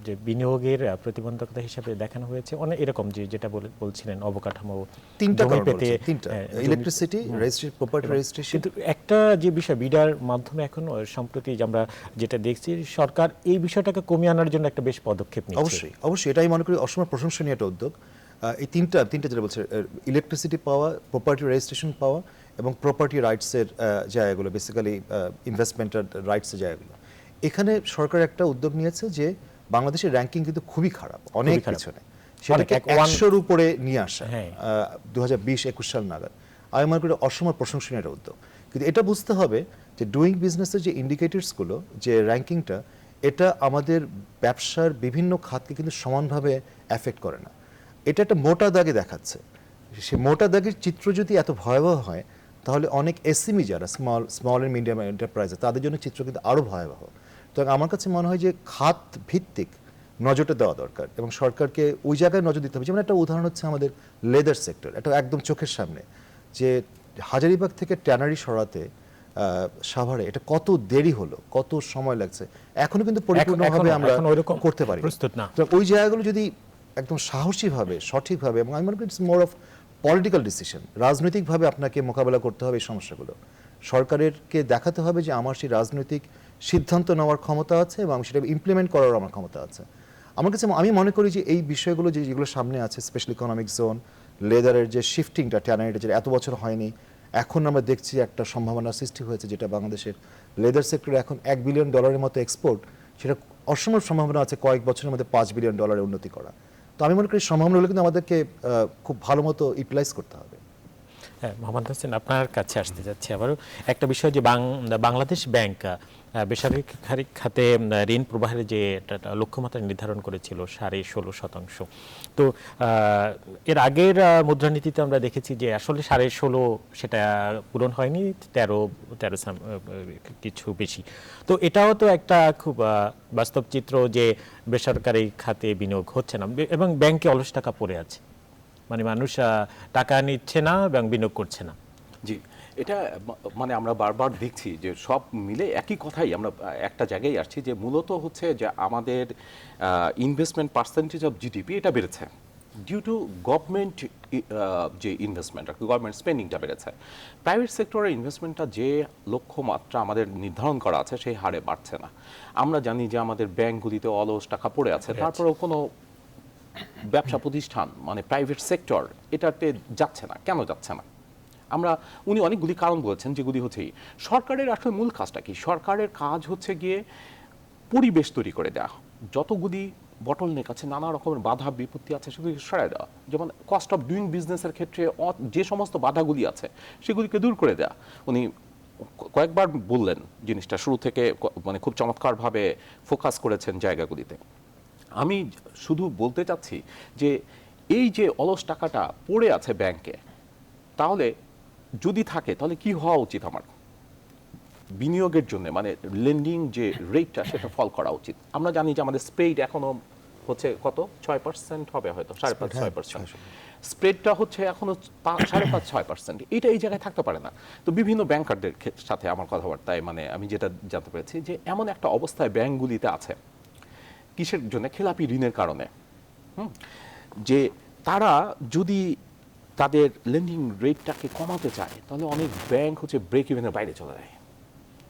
যে বিনিয়োগের প্রতিবন্ধকতা হিসাবে দেখানো হয়েছে অনেক এরকম, যেটা বলছিলেন অবকাঠামো, তিনটা জমি পেতে, ইলেকট্রিসিটি, প্রপার্টি রেজিস্ট্রেশন। কিন্তু একটা যে বিষয় বিডার মাধ্যমে এখন সম্প্রতি আমরা যেটা দেখছি, সরকার এই বিষয়টাকে কমিয়ে আনার জন্য একটা বেশ পদক্ষেপ নিচ্ছে। অবশ্যই এটাই মনে করি অসম্ভব প্রশংসনীয় একটা উদ্যোগ। এই তিনটা যেটা বলছে, ইলেকট্রিসিটি পাওয়া, প্রপার্টি রেজিস্ট্রেশন পাওয়া এবং প্রপার্টি রাইটসের জায়গাগুলো, বেসিক্যালি ইনভেস্টমেন্টের রাইটসের জায়গাগুলো, এখানে সরকার একটা উদ্যোগ নিয়েছে যে বাংলাদেশের র্যাঙ্কিং কিন্তু খুবই খারাপ, অনেক পিছনে, সেটাকে 100-র উপরে নিয়ে আসা 2020-21 সাল নাগাদ। আমি মনে করি অসম্ভব প্রশংসনীয় একটা উদ্যোগ। কিন্তু এটা বুঝতে হবে যে ডুইং বিজনেসের যে ইন্ডিকেটরসগুলো, যে র্যাঙ্কিংটা, এটা আমাদের ব্যবসার বিভিন্ন খাতকে কিন্তু সমানভাবে অ্যাফেক্ট করে না। এটা একটা মোটা দাগে দেখাচ্ছে। সে মোটা দাগের চিত্র যদি এত ভয়াবহ হয়, তাহলে অনেক এসএমই যারা স্মল এন্ড মিডিয়াম এন্টারপ্রাইজ, তাদের জন্য চিত্র কিন্তু আরও ভয়াবহ। তো আমার কাছে মনে হয় যে খাত ভিত্তিক নজরটা দেওয়া দরকার এবং সরকারকে ওই জায়গায় নজর দিতে হবে। যেমন একটা উদাহরণ হচ্ছে আমাদের লেদার সেক্টর, এটা একদম চোখের সামনে যে হাজারীবাগ থেকে ট্যানারি সরাতে সাভারে এটা কত দেরি হলো, কত সময় লাগছে, এখনো কিন্তু পরিপূর্ণভাবে আমরা ওইরকম করতে পারি প্রস্তুত না। তো ওই জায়গাগুলো যদি একদম সাহসীভাবে সঠিকভাবে, এবং আমি মনে করি it's more of political decision, রাজনৈতিকভাবে আপনাকে মোকাবেলা করতে হবে এই সমস্যাগুলো। সরকারেরকে দেখাতে হবে যে আমার সেই রাজনৈতিক সিদ্ধান্ত নেওয়ার ক্ষমতা আছে এবং সেটা ইমপ্লিমেন্ট করার আমার ক্ষমতা আছে। আমার কাছে আমি মনে করি যে এই বিষয়গুলো যেগুলো সামনে আছে, স্পেশাল ইকোনমিক জোন, লেদারের যে শিফটিংটা, ট্যানারিটা যেটা এত বছর হয়নি, এখন আমরা দেখছি একটা সম্ভাবনা সৃষ্টি হয়েছে যেটা বাংলাদেশের লেদার সেক্টরে এখন $1 বিলিয়ন মতো এক্সপোর্ট, সেটা অসম্ভব সম্ভাবনা আছে কয়েক বছরের মধ্যে $5 বিলিয়ন উন্নতি করা। তো আমি মনে করি সম্ভাবনাগুলো কিন্তু আমাদেরকে খুব ভালো মতো ইউটিলাইজ করতে হবে। হ্যাঁ, মোহাম্মদ হোসেন, আপনার কাছে আসতে যাচ্ছে আবারও একটা বিষয় যে বাংলাদেশ ব্যাংক বেসরকারি খাতে ঋণ প্রবাহের যে একটা লক্ষ্যমাত্রা নির্ধারণ করেছিল 16.5%। তো এর আগের মুদ্রানীতিতে আমরা দেখেছি যে আসলে 16.5 সেটা পূরণ হয়নি, 13 কিছু বেশি। তো এটাও তো একটা খুব বাস্তব চিত্র যে বেসরকারি খাতে বিনিয়োগ হচ্ছে না এবং ব্যাংকে অলস টাকা পড়ে আছে, মানে মানুষ টাকা নিচ্ছে না এবং বিনিয়োগ করছে না। জি, এটা মানে আমরা বারবার দেখছি যে সব মিলে একই কথাই আমরা একটা জায়গায় আসছি যে মূলত হচ্ছে যে আমাদের ইনভেস্টমেন্ট পার্সেন্টেজ অফ জিডিপি এটা বেড়েছে ডিউ টু গভর্নমেন্ট যে ইনভেস্টমেন্ট আর কি, গভর্নমেন্ট স্পেন্ডিংটা বেড়েছে। প্রাইভেট সেক্টরের ইনভেস্টমেন্টটা যে লক্ষ্যমাত্রা আমাদের নির্ধারণ করা আছে সেই হারে বাড়ছে না। আমরা জানি যে আমাদের ব্যাংকগুলিতে অলস টাকা পড়ে আছে, তারপরেও কোনো ব্যবসা প্রতিষ্ঠান মানে প্রাইভেট সেক্টর এটাতে যাচ্ছে না। কেন যাচ্ছে না? উনি অনেকগুলি কারণ বলেছেন, যেগুলি হচ্ছে সরকারের আসলে মূল কাজটা কি? সরকারের কাজ হচ্ছে গিয়ে পরিবেশ তৈরি করে দেওয়া, যতগুলি বটলনেক আছে, নানা রকমের বাধা বিপত্তি আছে সেগুলি সরাই দেওয়া। যেমন কস্ট অফ ডুইং বিজনেসের ক্ষেত্রে যে সমস্ত বাধাগুলি আছে সেগুলিকে দূর করে দেওয়া। উনি কয়েকবার বললেন জিনিসটা, শুরু থেকে মানে খুব চমৎকারভাবে ফোকাস করেছেন জায়গাগুলিতে। আমি শুধু বলতে চাচ্ছি যে এই যে অলস টাকাটা পড়ে আছে ব্যাংকে, তাহলে যদি থাকে তাহলে কি হওয়া উচিত? আমার বিনিয়োগের জন্য মানে লেন্ডিং যে রেটটা সেটা ফল করা উচিত। আমরা জানি যে আমাদের স্প্রেড এখনো হচ্ছে কত 6% হবে, হয়তো 5.5-6%। স্প্রেডটা হচ্ছে এখনো 5.5-6%। এটা এই জায়গায় থাকতে পারে না। তো বিভিন্ন ব্যাংকারদের সাথে আমার কথাবার্তায় মানে আমি যেটা জানতে পেরেছি যে এমন একটা অবস্থায় ব্যাংকগুলিতে আছে, কিসের জন্য? খেলাপি ঋণের কারণে। যে তারা যদি তাদের লেন্ডিং রেটটাকে কমাতে চায় তাহলে অনেক ব্যাংক হচ্ছে ব্রেক ইভেনের বাইরে চলে যায়।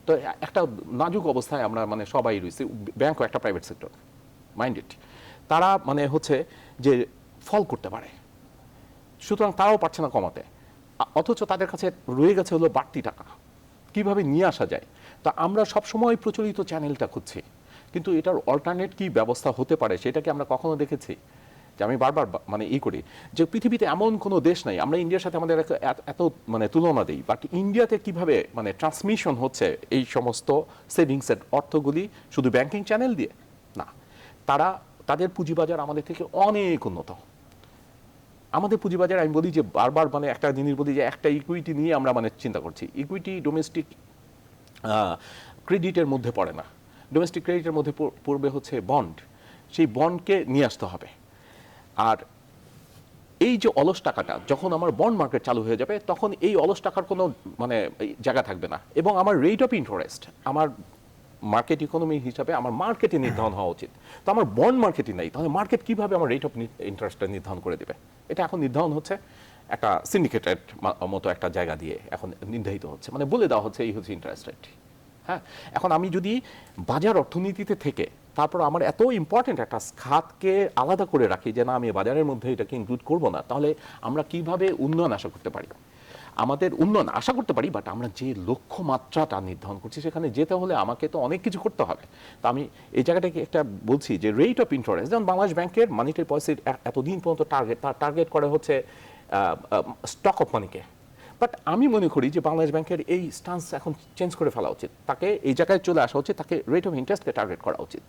তো একটা নাজুক অবস্থায় আমরা মানে সবাই রয়েছে। ব্যাংকও একটা প্রাইভেট সেক্টর, মাইন্ডেড। তারা মানে হচ্ছে যে ফল করতে পারে, সুতরাং তারাও পারছে না কমাতে, অথচ তাদের কাছে রয়ে গেছে হলো বাড়তি টাকা। কিভাবে নিয়ে আসা যায়? তা আমরা সবসময় প্রচলিত চ্যানেলটা খুঁজছি, কিন্তু এটার অল্টারনেট কি ব্যবস্থা হতে পারে সেটা কি আমরা কখনো দেখেছি? যে আমি বারবার মানে করি যে পৃথিবীতে এমন কোনো দেশ নাই, আমরা ইন্ডিয়ার সাথে আমাদের এত মানে তুলনা দিই, বাট ইন্ডিয়াতে কিভাবে মানে ট্রান্সমিশন হচ্ছে এই সমস্ত সেভিংসের অর্থগুলি শুধু ব্যাংকিং চ্যানেল দিয়ে না, তাদের পুঁজিবাজার আমাদের থেকে অনেক উন্নত। আমাদের পুঁজিবাজার আমি বলি যে বারবার মানে একটা জিনিস বলি যে একটা ইকুইটি নিয়ে আমরা মানে চিন্তা করছি। ইকুইটি ডোমেস্টিক ক্রেডিটের মধ্যে পড়ে না। ডোমেস্টিক ক্রেডিটের মধ্যে পড়বে হচ্ছে বন্ড। সেই বন্ডকে নিয়ে আসতে হবে। আর এই যে অলস টাকাটা যখন আমার বন্ড মার্কেট চালু হয়ে যাবে তখন এই অলস টাকার কোনো মানে জায়গা থাকবে না, এবং আমার রেট অফ ইন্টারেস্ট আমার মার্কেট ইকোনমি হিসাবে আমার মার্কেটে নির্ধারণ হওয়া উচিত। তো আমার বন্ড মার্কেটই নাই, তাহলে মার্কেট কিভাবে আমার রেট অফ ইন্টারেস্টটা নির্ধারণ করে দেবে? এটা এখন নির্ধারণ হচ্ছে একটা সিন্ডিকেটেড মতো একটা জায়গা দিয়ে এখন নির্ধারিত হচ্ছে, মানে বলে দেওয়া হচ্ছে এই হচ্ছে ইন্টারেস্ট রেট। হ্যাঁ, এখন আমি যদি বাজার অর্থনীতিতে থেকে তারপর আমার এত ইম্পর্টেন্ট একটা খাতকে আলাদা করে রাখি যে না আমি বাজারের মধ্যে এটাকে ইনক্লুড করব না, তাহলে আমরা কিভাবে উন্নয়ন আশা করতে পারি? আমাদের উন্নয়ন আশা করতে পারি, বাট আমরা যে লক্ষ্যমাত্রাটা নির্ধারণ করছি সেখানে যেতে হলে আমাকে তো অনেক কিছু করতে হবে। তো আমি এই জায়গাটাকে একটা বলছি যে রেট অফ ইন্টারেস্ট, যেমন বাংলাদেশ ব্যাংকের মানিটারি পলিসির এতদিন পর্যন্ত টার্গেট করা হচ্ছে স্টক অফ মানিকে। বাট আমি মনে করি যে বাংলাদেশ ব্যাংকের এই স্টান্স এখন চেঞ্জ করে ফেলা উচিত, তাকে এই জায়গায় চলে আসা উচিত, তাকে রেট অফ ইন্টারেস্টকে টার্গেট করা উচিত।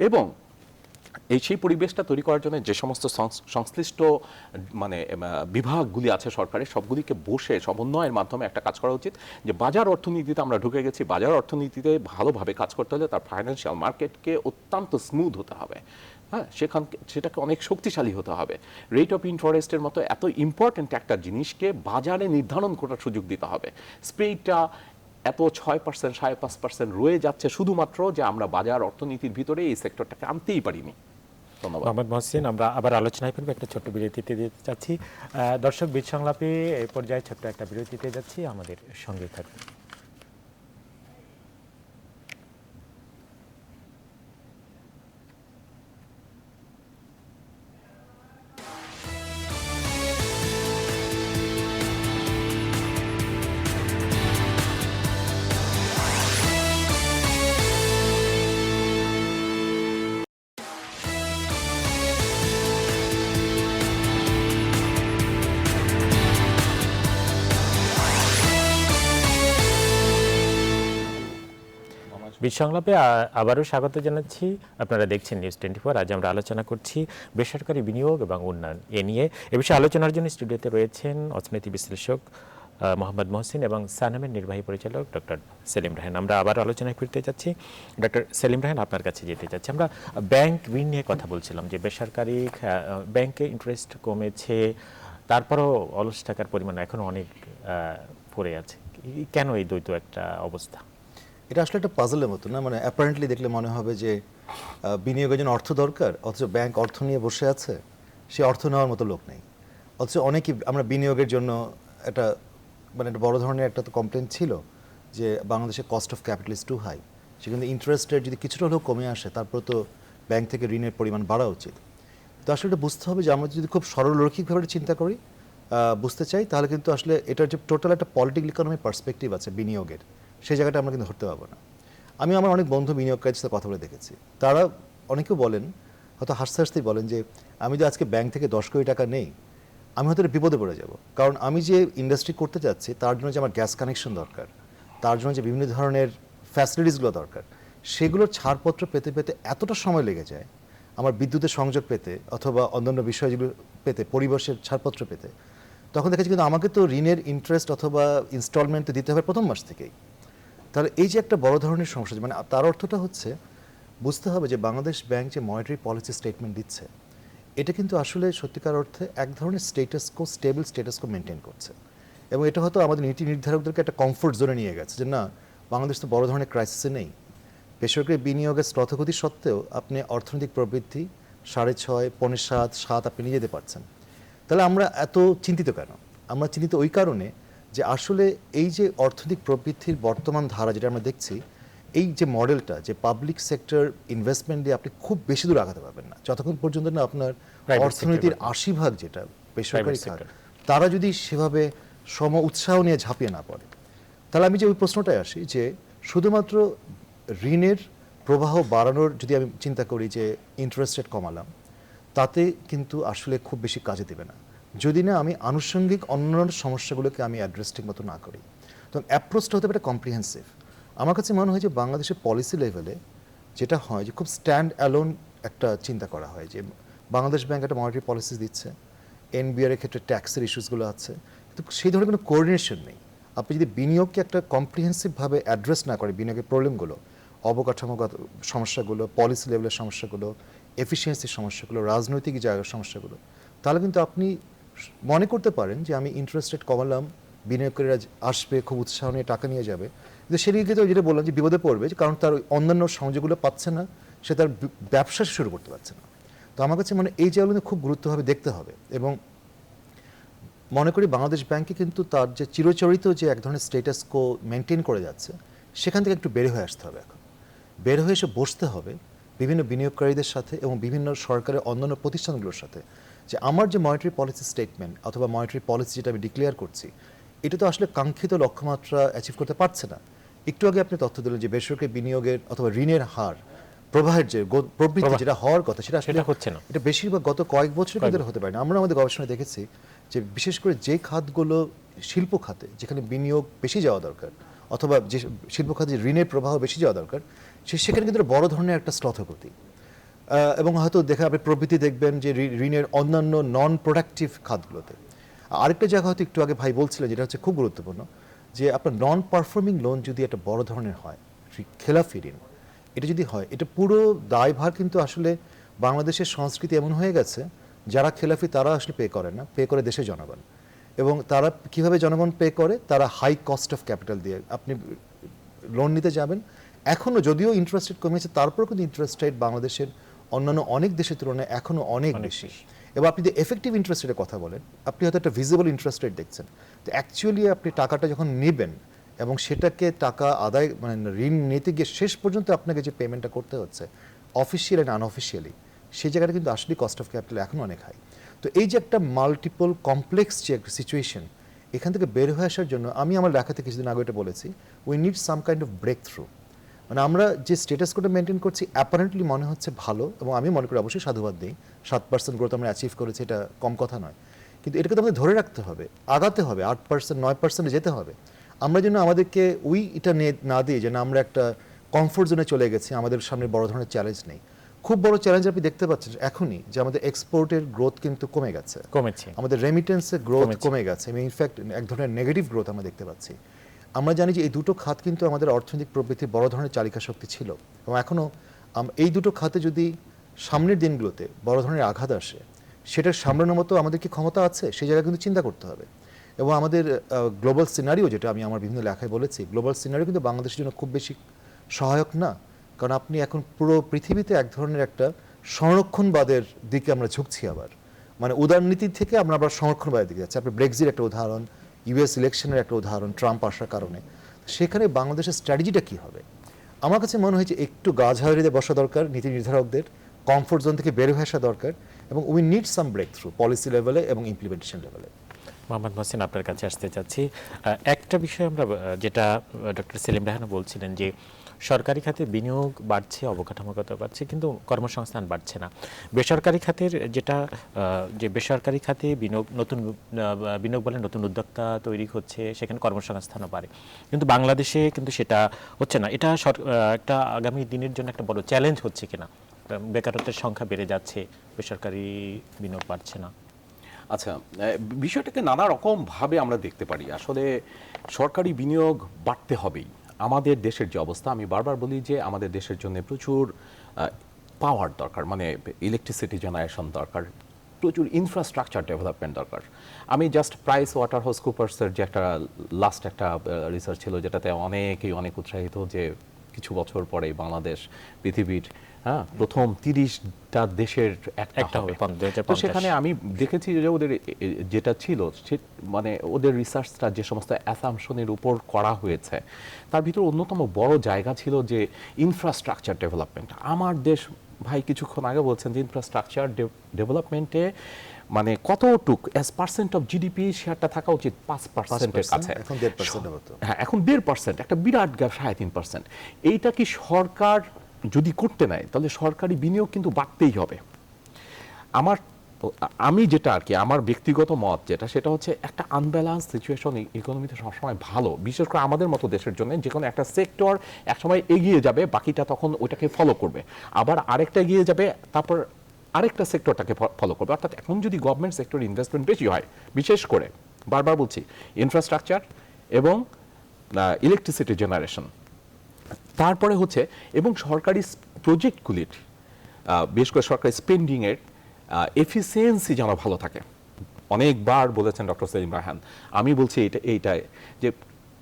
এবং সেই পরিবেশটা তৈরি করার জন্য যে সমস্ত সংশ্লিষ্ট মানে বিভাগগুলি আছে সরকারের, সবগুলিকে বসে সমন্বয়ের মাধ্যমে একটা কাজ করা উচিত। যে বাজার অর্থনীতিতে আমরা ঢুকে গেছি, বাজার অর্থনীতিতে ভালোভাবে কাজ করতে হলে তার ফাইন্যান্সিয়াল মার্কেটকে অত্যন্ত স্মুথ হতে হবে, হ্যাঁ, সেটাকে অনেক শক্তিশালী হতে হবে। রেট অফ ইন্টারেস্টের মতো এত ইম্পর্ট্যান্ট একটা জিনিসকে বাজারে নির্ধারণ করার সুযোগ দিতে হবে। স্প্রেডটা এত 6%, 5.5% রয়ে যাচ্ছে শুধুমাত্র যে আমরা বাজার অর্থনীতির ভিতরে এই সেক্টরটাকে আনতেই পারিনি। ধন্যবাদ। মোহাম্মদ মহসিন, আমরা আবার আলোচনায় ফিরবো, একটা ছোট্ট বিরতিতে যেতে চাচ্ছি। দর্শক, বীজ সংলাপে এই পর্যায়ে ছোট্ট একটা বিরতিতে যাচ্ছি, আমাদের সঙ্গে থাকুন। বীজ সংলাপে আবারও স্বাগত জানাচ্ছি। আপনারা দেখছেন নিউজ 24। আজ আমরা আলোচনা করছি বেসরকারি বিনিয়োগ এবং উন্নয়ন এ নিয়ে। এ বিষয়ে আলোচনার জন্য স্টুডিওতে রয়েছেন অর্থনীতি বিশ্লেষক মোহাম্মদ মহসিন এবং সানামের নির্বাহী পরিচালক ডক্টর সেলিম রায়হান। আমরা আবার আলোচনায় ফিরতে যাচ্ছি। ডক্টর সেলিম রায়হান, আপনার কাছে যেতে চাচ্ছি। আমরা ব্যাংক ঋণ নিয়ে কথা বলছিলাম যে বেসরকারি ব্যাংকে ইন্টারেস্ট কমেছে, তারপরও অলস টাকার পরিমাণ এখনও অনেক পড়ে আছে। কেন এই দ্বৈত একটা অবস্থা? এটা আসলে একটা পাজলের মতো না, মানে অ্যাপারেন্টলি দেখলে মনে হবে যে বিনিয়োগের জন্য অর্থ দরকার, অথচ ব্যাংক অর্থ নিয়ে বসে আছে, সে অর্থ নেওয়ার মতো লোক নেই। অথচ অনেকেই আমরা বিনিয়োগের জন্য একটা মানে একটা বড় ধরনের একটা তো কমপ্লেন ছিল যে বাংলাদেশের cost of capital is too high. সেখানে ইন্টারেস্ট রেট যদি কিছুটা হলেও কমে আসে, তারপর তো ব্যাংক থেকে ঋণের পরিমাণ বাড়া উচিত। তো আসলে এটা বুঝতে হবে যে আমরা যদি খুব সরলরৈখিকভাবে চিন্তা করি, বুঝতে চাই, তাহলে কিন্তু আসলে এটার যে টোটাল একটা পলিটিক্যাল ইকোনমি পার্সপেক্টিভ আছে বিনিয়োগের, সেই জায়গাটা আমরা কিন্তু ধরতে পারবো না। আমি আমার অনেক বন্ধু বিনিয়োগকারীর সাথে কথা বলে দেখেছি, তারা অনেকেও বলেন, হয়তো হাসতে হাসতেই বলেন যে আমি যদি আজকে ব্যাংক থেকে 10 কোটি টাকা নেই, আমি হয়তো বিপদে পড়ে যাব। কারণ আমি যে ইন্ডাস্ট্রি করতে যাচ্ছি তার জন্য যে আমার গ্যাস কানেকশন দরকার, তার জন্য যে বিভিন্ন ধরনের ফ্যাসিলিটিসগুলো দরকার, সেগুলোর ছাড়পত্র পেতে পেতে এতটা সময় লেগে যায়, আমার বিদ্যুতের সংযোগ পেতে অথবা অন্যান্য বিষয় যেগুলো পেতে, পরিবেশের ছাড়পত্র পেতে, তখন দেখেছি কিন্তু আমাকে তো ঋণের ইন্টারেস্ট অথবা ইনস্টলমেন্ট দিতে হবে প্রথম মাস থেকেই। তাহলে এই যে একটা বড় ধরনের সমস্যা, মানে তার অর্থটা হচ্ছে বুঝতে হবে যে বাংলাদেশ ব্যাংক যে মনিটারি পলিসি স্টেটমেন্ট দিচ্ছে, এটা কিন্তু আসলে সত্যিকার অর্থে এক ধরনের স্টেটাসকো, স্টেবল স্টেটাসকো মেনটেন করছে। এবং এটা হয়তো আমাদের নীতি নির্ধারকদেরকে একটা কমফোর্ট জোনে নিয়ে গেছে যে না, বাংলাদেশ তো বড় ধরনের ক্রাইসিসে নেই। বেসরকারি বিনিয়োগের স্থতগতি সত্ত্বেও আপনি অর্থনৈতিক প্রবৃদ্ধি 6.5, 7.5, 7 আপনি নিয়ে যেতে পারছেন। তাহলে আমরা এত চিন্তিত কেন? আমরা চিন্তিত ওই কারণে যে আসলে এই যে অর্থনৈতিক প্রবৃদ্ধির বর্তমান ধারা যেটা আমরা দেখছি, এই যে মডেলটা, যে পাবলিক সেক্টর ইনভেস্টমেন্ট দিয়ে আপনি খুব বেশি দূর আগাতে পারবেন না যতক্ষণ পর্যন্ত না আপনার অর্থনীতির 80% যেটা বেসরকারি খাত, তারা যদি সেভাবে সম উৎসাহ নিয়ে ঝাঁপিয়ে না পড়ে। তাহলে আমি যে ওই প্রশ্নটায় আসি যে শুধুমাত্র ঋণের প্রবাহ বাড়ানোর যদি আমি চিন্তা করি যে ইন্টারেস্ট রেট কমালাম, তাতে কিন্তু আসলে খুব বেশি কাজে দেবে না যদি না আমি আনুষঙ্গিক অন্যান্য সমস্যাগুলোকে আমি অ্যাড্রেস ঠিক মতো না করি। তো অ্যাপ্রোচটা হতে পারে কম্প্রিহেন্সিভ। আমার কাছে মনে হয় যে বাংলাদেশের পলিসি লেভেলে যেটা হয় যে খুব স্ট্যান্ড অ্যালোন একটা চিন্তা করা হয় যে বাংলাদেশ ব্যাংক একটা মনিটারি পলিসি দিচ্ছে, এনবিআর এর ক্ষেত্রে ট্যাক্সের ইস্যুসগুলো আছে, কিন্তু সেই ধরনের কোনো কোঅর্ডিনেশন নেই। আপনি যদি বিনিয়োগকে একটা কম্প্রিহেন্সিভভাবে অ্যাড্রেস না করে, বিনিয়োগের প্রবলেমগুলো, অবকাঠামোগত সমস্যাগুলো, পলিসি লেভেলের সমস্যাগুলো, এফিসিয়েন্সির সমস্যাগুলো, রাজনৈতিক জায়গার সমস্যাগুলো, তাহলে কিন্তু আপনি মনে করতে পারেন যে আমি ইন্টারেস্ট রেট কমালাম, বিনিয়োগকারীরা আসবে, খুব উৎসাহ নিয়ে টাকা নিয়ে যাবে, কিন্তু সেদিকে তো যেটা বললাম যে বিপদে পড়বে, কারণ তার অন্যান্য সংযোগগুলো পাচ্ছে না, সে তার ব্যবসা শুরু করতে পারছে না। তো আমার কাছে মানে এই জায়গাগুলো খুব গুরুত্বভাবে দেখতে হবে। এবং মনে করি বাংলাদেশ ব্যাংকে কিন্তু তার যে চিরচরিত যে এক ধরনের স্টেটাস কো মেনটেন করে যাচ্ছে, সেখান থেকে একটু বের হয়ে আসতে হবে। এখন বের হয়ে এসে বসতে হবে বিভিন্ন বিনিয়োগকারীদের সাথে এবং বিভিন্ন সরকারের অন্যান্য প্রতিষ্ঠানগুলোর সাথে, যে আমার যে মনিটারি পলিসি স্টেটমেন্ট অথবা মনিটারি পলিসি যেটা আমি ডিক্লেয়ার করছি, এটা তো আসলে কাঙ্ক্ষিত লক্ষ্যমাত্রা অ্যাচিভ করতে পারছে না। একটু আগে আপনি তথ্য দিলেন যে বেসরকারি বিনিয়োগের অথবা ঋণের হার প্রবাহের যে প্রবৃদ্ধি যেটা হওয়ার কথা, সেটা আসলে হচ্ছে না। এটা বেশিরভাগ গত কয়েক বছর কিন্তু হতে পারে না। আমরা আমাদের গবেষণায় দেখেছি যে বিশেষ করে যে খাতগুলো শিল্প খাতে, যেখানে বিনিয়োগ বেশি যাওয়া দরকার, অথবা যে শিল্প খাতে ঋণের প্রবাহ বেশি যাওয়া দরকার, সেখানে কিন্তু বড় ধরনের একটা স্থতগতি। এবং হয়তো আপনি প্রবৃদ্ধি দেখবেন যে ঋণের অন্যান্য নন প্রোডাক্টিভ খাতগুলোতে। আরেকটা জায়গা হয়তো একটু আগে ভাই বলছিলেন, যেটা হচ্ছে খুব গুরুত্বপূর্ণ, যে আপনার নন পারফর্মিং লোন যদি একটা বড় ধরনের হয়, খেলাফি ঋণ, এটা যদি হয়, এটা পুরো দায়ভার কিন্তু আসলে বাংলাদেশের সংস্কৃতি এমন হয়ে গেছে, যারা খেলাফি তারা আসলে পে করে না, পে করে দেশের জনগণ। এবং তারা কিভাবে জনগণ পে করে, তারা হাই কস্ট অফ ক্যাপিটাল দিয়ে আপনি লোন নিতে যাবেন, এখনও যদিও ইন্টারেস্ট রেট কমেছে, তারপরেও কিন্তু ইন্টারেস্ট রেট বাংলাদেশের অন্যান্য অনেক দেশের তুলনায় এখনও অনেক বেশি। এবার আপনি যে এফেক্টিভ ইন্টারেস্ট রেটের কথা বলেন, আপনি হয়তো একটা ভিজিবল ইন্টারেস্ট রেট দেখছেন, তো অ্যাকচুয়ালি আপনি টাকাটা যখন নেবেন এবং সেটাকে টাকা আদায় মানে ঋণ নিতে গিয়ে শেষ পর্যন্ত আপনাকে যে পেমেন্টটা করতে হচ্ছে অফিসিয়াল অ্যান্ড আনঅফিসিয়ালি, সেই জায়গাটা কিন্তু আসলে কস্ট অফ ক্যাপিটাল এখন অনেক হাই। তো এই যে একটা মাল্টিপল কমপ্লেক্স যে একটা সিচুয়েশন, এখান থেকে বের হয়ে আসার জন্য আমি আমার লেখাতে কিছুদিন আগে এটা বলেছি, we need some kind of breakthrough. মানে আমরা যে স্ট্যাটাস কোটা মেনটেন করছি অ্যাপারেন্টলি মনে হচ্ছে ভালো, এবং আমি মনে করি অবশ্যই সাধুবাদ দিই, 7% গ্রোথ আমরা অ্যাচিভ করেছি, এটা কম কথা নয়, কিন্তু এটাকে তো আমাদের ধরে রাখতে হবে, আগাতে হবে, 8% 9% যেতে হবে। আমরা যেন আমাদেরকে এটা না দিয়ে যেন আমরা একটা কমফোর্ট জোনে চলে গেছি, আমাদের সামনে বড় ধরনের চ্যালেঞ্জ নেই। খুব বড় চ্যালেঞ্জ আপনি দেখতে পাচ্ছেন এখনই, যে আমাদের এক্সপোর্টের গ্রোথ কিন্তু কমেছে, আমাদের রেমিটেন্সের গ্রোথ কমে গেছে, এবং ইনফ্যাক্ট এক ধরনের নেগেটিভ গ্রোথ আমরা দেখতে পাচ্ছি। আমরা জানি যে এই দুটো খাত কিন্তু আমাদের অর্থনৈতিক প্রবৃদ্ধির বড় ধরনের চালিকা শক্তি ছিল, এবং এখনও এই দুটো খাতে যদি সামনের দিনগুলোতে বড় ধরনের আঘাত আসে, সেটা সামলানোর মতো আমাদের কি ক্ষমতা আছে, সেই জায়গায় কিন্তু চিন্তা করতে হবে। এবং আমাদের গ্লোবাল সিনারিও, যেটা আমি আমার বিভিন্ন লেখায় বলেছি, গ্লোবাল সিনারিও কিন্তু বাংলাদেশের জন্য খুব বেশি সহায়ক না। কারণ আপনি এখন পুরো পৃথিবীতে এক ধরনের একটা সংরক্ষণবাদের দিকে আমরা ঝুঁকছি, আবার মানে উদারনীতি থেকে আমরা আবার সংরক্ষণবাদের দিকে যাচ্ছি। আপনি ব্রেক্সিট একটা উদাহরণ, ইউএস ইলেকশনের একটা উদাহরণ, ট্রাম্প আসার কারণে। সেখানে বাংলাদেশের স্ট্র্যাটেজিটা কী হবে? আমার কাছে মনে হয় যে একটু গা ঝাড়িয়ে বসা দরকার নীতি নির্ধারকদের, কমফোর্ট জোন থেকে বের হয়ে আসা দরকার, এবং we need some breakthrough policy লেভেলে এবং ইমপ্লিমেন্টেশন লেভেলে। মোহাম্মদ মহসিন, আপনার কাছে আসতে চাচ্ছি। একটা বিষয় আমরা যেটা ডক্টর সেলিম রায়হানও বলছিলেন, যে সরকারি খাতে বিনিয়োগ বাড়ছে, অবকাঠামোগত বাড়ছে, কিন্তু কর্মসংস্থান বাড়ছে না। বেসরকারি খাতের যে বেসরকারি খাতে বিনিয়োগ বলে নতুন উদ্যোক্তা তৈরি হচ্ছে, সেখানে কর্মসংস্থানও বাড়ে, কিন্তু বাংলাদেশে কিন্তু সেটা হচ্ছে না। এটা একটা আগামী দিনের জন্য একটা বড় চ্যালেঞ্জ হচ্ছে কিনা? বেকারত্বের সংখ্যা বেড়ে যাচ্ছে, বেসরকারি বিনিয়োগ বাড়ছে না। আচ্ছা, বিষয়টাকে নানা রকম ভাবে আমরা দেখতে পারি। আসলে সরকারি বিনিয়োগ বাড়তে হবেই। আমাদের দেশের যে অবস্থা, আমি বারবার বলি যে আমাদের দেশের জন্য প্রচুর পাওয়ার দরকার, মানে ইলেকট্রিসিটি জেনারেশন দরকার, প্রচুর ইনফ্রাস্ট্রাকচার ডেভেলপমেন্ট দরকার। আমি জাস্ট প্রাইস ওয়াটারহাউস কুপার্সের যে একটা লাস্ট একটা রিসার্চ ছিল, যেটাতে অনেকেই অনেক উৎসাহিত যে কিছু বছর পরেই বাংলাদেশ পৃথিবীর প্রথম 30টা দেশের একটা হবে। তো সেখানে আমি দেখেছি যে ওদের যেটা ছিল, মানে ওদের রিসার্চটা যে সমস্ত অ্যাসাম্পশনের উপর করা হয়েছে, তার ভিতর অন্যতম বড় জায়গা ছিল যে ইনফ্রাস্ট্রাকচার ডেভেলপমেন্ট। আমার দেশ ভাই কিছুক্ষণ আগে বলছেন যে ইনফ্রাস্ট্রাকচার ডেভেলপমেন্টে মানে কতটুক অ্যাজ পার্সেন্ট অফ জিডিপি শেয়ারটা থাকা উচিত 5%-এর কাছে, এখন 1.5%-এর মতো। হ্যাঁ, এখন 1.5%, একটা বিরাট গ্যাপ, 3.5%। এইটা কি সরকার যদি করতে নেয়, তাহলে সরকারি বিনিয়োগ কিন্তু বাড়তেই হবে। আমি যেটা আর কি আমার ব্যক্তিগত মত যেটা, সেটা হচ্ছে একটা আনব্যালেন্স সিচুয়েশন ইকোনমিতে সবসময় ভালো, বিশেষ করে আমাদের মতো দেশের জন্য। যে কোনো একটা সেক্টর একসময় এগিয়ে যাবে, বাকিটা তখন ওইটাকে ফলো করবে, আবার আরেকটা এগিয়ে যাবে, তারপর আরেকটা সেক্টরটাকে ফলো করবে। অর্থাৎ এখন যদি গভর্নমেন্ট সেক্টর ইনভেস্টমেন্ট বেশি হয়, বিশেষ করে বারবার বলছি ইনফ্রাস্ট্রাকচার এবং ইলেকট্রিসিটি জেনারেশন, তারপরে হচ্ছে এবং সরকারি প্রজেক্টগুলির বিশেষ করে সরকারি স্পেন্ডিংয়ের এফিসিয়েন্সি যেন ভালো থাকে। অনেকবার বলেছেন ডক্টর সেলিম রায়হান, আমি বলছি এইটাই যে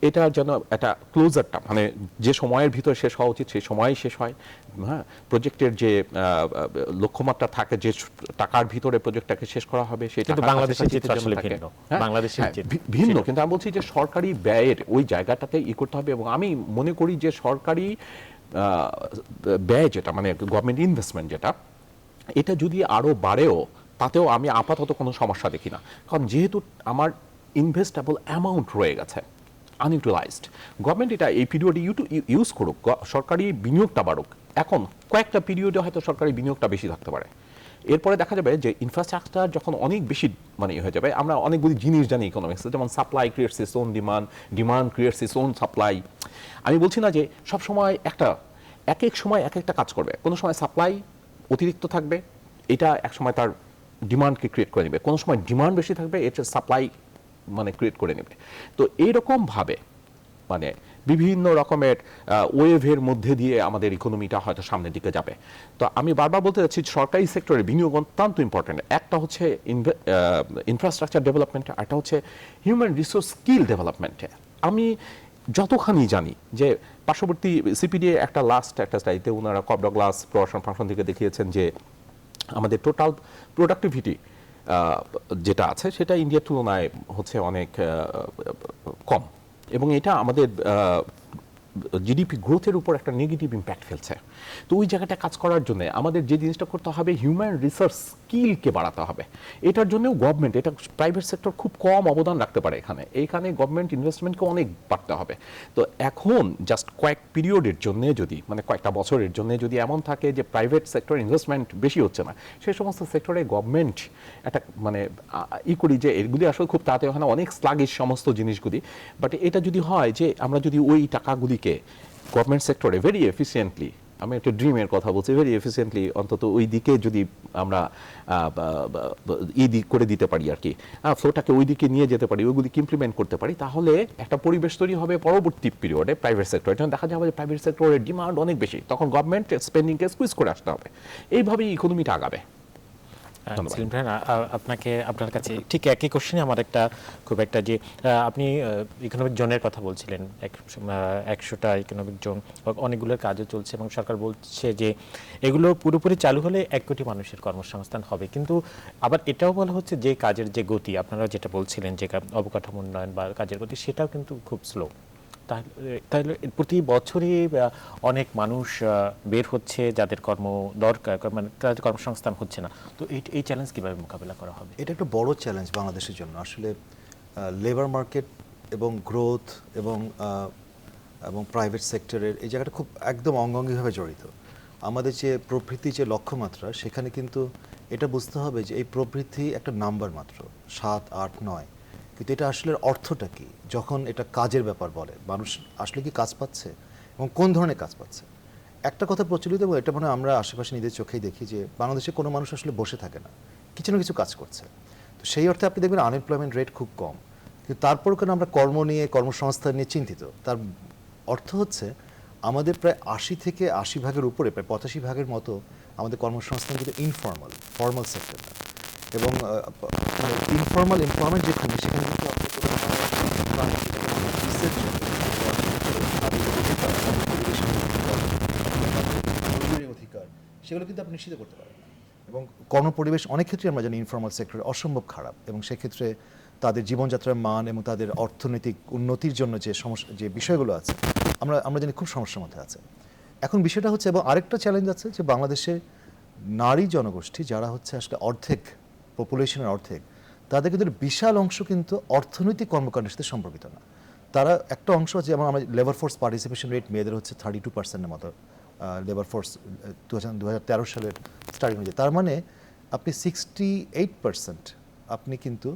এটা যেন একটা ক্লোজারটা, মানে যে সময়ের ভিতরে শেষ হওয়া উচিত সেই সময়েই শেষ হয়। হ্যাঁ, প্রজেক্টের যে লক্ষ্যমাত্রা থাকে, যে টাকার ভিতরে প্রজেক্টটাকে শেষ করা হবে, সেটা বাংলাদেশের চিত্র আসলে ভিন্ন। বাংলাদেশের ভিন্ন, কিন্তু আমি বলছি যে সরকারি ব্যয়ের ওই জায়গাটাতে করতে হবে। এবং আমি মনে করি যে সরকারি ব্যয় যেটা, মানে গভর্নমেন্ট ইনভেস্টমেন্ট যেটা, এটা যদি আরও বাড়েও, তাতেও আমি আপাতত কোনো সমস্যা দেখি না। কারণ যেহেতু আমার ইনভেস্টেবল অ্যামাউন্ট রয়ে গেছে আনইউটিলাইজড, গভর্নমেন্ট এটা এই পিরিয়ডে ইউজ করুক, সরকারি বিনিয়োগটা বাড়ুক। এখন কয়েকটা পিরিয়ডে হয়তো সরকারি বিনিয়োগটা বেশি থাকতে পারে, এরপরে দেখা যাবে যে ইনফ্রাস্ট্রাকচার যখন অনেক বেশি মানে হয়ে যাবে। আমরা অনেকগুলি জিনিস জানি ইকোনমিক্সে, যেমন supply creates its own demand, demand creates its own supply. আমি বলছি না যে সব সময় এক এক সময় এক একটা কাজ করবে, কোনো সময় সাপ্লাই অতিরিক্ত থাকবে, এটা একসময় তার ডিমান্ডকে ক্রিয়েট করে নেবে, কোনো সময় ডিমান্ড বেশি থাকবে, এটা সাপ্লাই মানে ক্রিয়েট করে নেবে। তো এইরকম ভাবে মানে বিভিন্ন রকমের ওয়েভের মধ্যে দিয়ে আমাদের ইকোনমিটা হয়তো সামনের দিকে যাবে। তো আমি বারবার বলতে চাচ্ছি সরকারি সেক্টরে বিনিয়োগ অত্যন্ত ইম্পর্টেন্ট। একটা হচ্ছে ইনফ্রাস্ট্রাকচার ডেভেলপমেন্ট, একটা হচ্ছে হিউম্যান রিসোর্স স্কিল ডেভেলপমেন্টে। আমি যতখানি জানি যে পার্শ্ববর্তী সিপিডি একটা স্টাডিতে ওনারা কপ ডগলাস প্রোডাকশন ফাংশন থেকে দেখিয়েছেন যে আমাদের টোটাল প্রোডাক্টিভিটি যেটা আছে সেটা ইন্ডিয়ার তুলনায় হচ্ছে অনেক কম, এবং এটা আমাদের জিডিপি গ্রোথের উপর একটা নেগেটিভ ইম্প্যাক্ট ফেলছে। তো ওই জায়গাটা কাজ করার জন্য আমাদের যে জিনিসটা করতে হবে, হিউম্যান রিসোর্স স্কিলকে বাড়াতে হবে। এটার জন্যও গভর্নমেন্ট, এটা প্রাইভেট সেক্টর খুব কম অবদান রাখতে পারে এইখানে গভর্নমেন্ট ইনভেস্টমেন্টকে অনেক বাড়তে হবে। তো এখন জাস্ট কয়েক পিরিয়ডের জন্য যদি মানে কয়েকটা বছরের জন্য যদি এমন থাকে যে প্রাইভেট সেক্টর ইনভেস্টমেন্ট বেশি হচ্ছে না, সেই সমস্ত সেক্টরে গভর্নমেন্ট একটা মানে করি যে এগুলি আসলে খুব তাড়াতাড়ি হয় না, অনেক স্লাগিশ সমস্ত জিনিসগুলি। বাট এটা যদি হয় যে আমরা যদি ওই টাকাগুলিকে গভর্নমেন্ট সেক্টরে ভেরি এফিসিয়েন্টলি, আমি একটা ড্রিমের কথা বলছি, ভেরি এফিসিয়েন্টলি অন্তত ওই দিকে যদি আমরা করে দিতে পারি আর কি, ফ্লোটাকে ওই দিকে নিয়ে যেতে পারি, ওইগুলিকে ইমপ্লিমেন্ট করতে পারি, তাহলে একটা পরিবেশ তৈরি হবে পরবর্তী পিরিয়ডে প্রাইভেট সেক্টরে। যখন দেখা যাবে যে প্রাইভেট সেক্টরের ডিমান্ড অনেক বেশি, তখন গভর্নমেন্ট স্পেন্ডিংকে স্কুইজ করে আসতে হবে। এইভাবেই ইকোনমিটা আগাবে। সেলিম ভাই, আপনাকে আপনার কাছে ঠিক একই কোশ্চেনে আমার একটা খুব একটা যে আপনি ইকোনমিক জোনের কথা বলছিলেন, 100টা ইকোনমিক জোন, অনেকগুলোর কাজও চলছে এবং সরকার বলছে যে এগুলো পুরোপুরি চালু হলে 1 কোটি মানুষের কর্মসংস্থান হবে। কিন্তু আবার এটাও বলা হচ্ছে যে কাজের যে গতি, আপনারা যেটা বলছিলেন যে অবকাঠামো উন্নয়ন বা কাজের গতি, সেটাও কিন্তু খুব স্লো। তাহলে প্রতি বছরই অনেক মানুষ বের হচ্ছে যাদের কর্ম দরকার, মানে তাদের কর্মসংস্থান হচ্ছে না। তো এই চ্যালেঞ্জ কিভাবে মোকাবিলা করা হবে? এটা একটা বড় চ্যালেঞ্জ বাংলাদেশের জন্য। আসলে লেবার মার্কেট এবং গ্রোথ এবং প্রাইভেট সেক্টরের এই জায়গাটা খুব একদম অঙ্গাঙ্গিভাবে জড়িত। আমাদের যে প্রবৃদ্ধি যে লক্ষ্যমাত্রা, সেখানে কিন্তু এটা বুঝতে হবে যে এই প্রবৃদ্ধি একটা নাম্বার মাত্র, 7, 8, 9, কিন্তু এটা আসলে অর্থটা কি যখন এটা কাজের ব্যাপার বলে, মানুষ আসলে কি কাজ পাচ্ছে এবং কোন ধরনের কাজ পাচ্ছে। একটা কথা প্রচলিত, এবং এটা মানে আমরা আশেপাশে নিজের চোখেই দেখি যে বাংলাদেশে কোনো মানুষ আসলে বসে থাকে না, কিছু না কিছু কাজ করছে। তো সেই অর্থে আপনি দেখবেন আনএমপ্লয়মেন্ট রেট খুব কম, কিন্তু তারপরও কেন আমরা কর্ম নিয়ে, কর্মসংস্থান নিয়ে চিন্তিত। তার অর্থ হচ্ছে আমাদের প্রায় 80 থেকে 80 ভাগের উপরে, প্রায় 85 ভাগের মতো আমাদের কর্মসংস্থান কিন্তু ইনফর্মাল, ফর্মাল সেক্টর না। এবং মানে ইনফর্মাল এমপ্লয়মেন্ট যেখানে, সেখানে কিন্তু আপনি অধিকার সেগুলো কিন্তু আপনি নিশ্চিত করতে পারেন না। এবং কর্মপরিবেশ অনেক ক্ষেত্রে আমরা জানি ইনফর্মাল সেক্টরে অসম্ভব খারাপ, এবং সেক্ষেত্রে তাদের জীবনযাত্রার মান এবং তাদের অর্থনৈতিক উন্নতির জন্য যে সমস্যা, যে বিষয়গুলো আছে, আমরা জানি খুব সমস্যার মধ্যে আছে। এখন বিষয়টা হচ্ছে, এবং আরেকটা চ্যালেঞ্জ আছে যে বাংলাদেশে নারী জনগোষ্ঠী যারা হচ্ছে আসলে অর্ধেক, পপুলেশনের অর্ধেক, তাদের কিন্তু বিশাল অংশ কিন্তু অর্থনৈতিক কর্মকাণ্ডের সাথে সম্পর্কিত না। তারা একটা অংশ, যেমন আমরা লেবার ফোর্স পার্টিসিপেশন রেট মেয়েদের হচ্ছে 32%-এর মতো, লেবার ফোর্স 2013 সালের স্টাডি অনুযায়ী। তার মানে আপনি 68% আপনি কিন্তু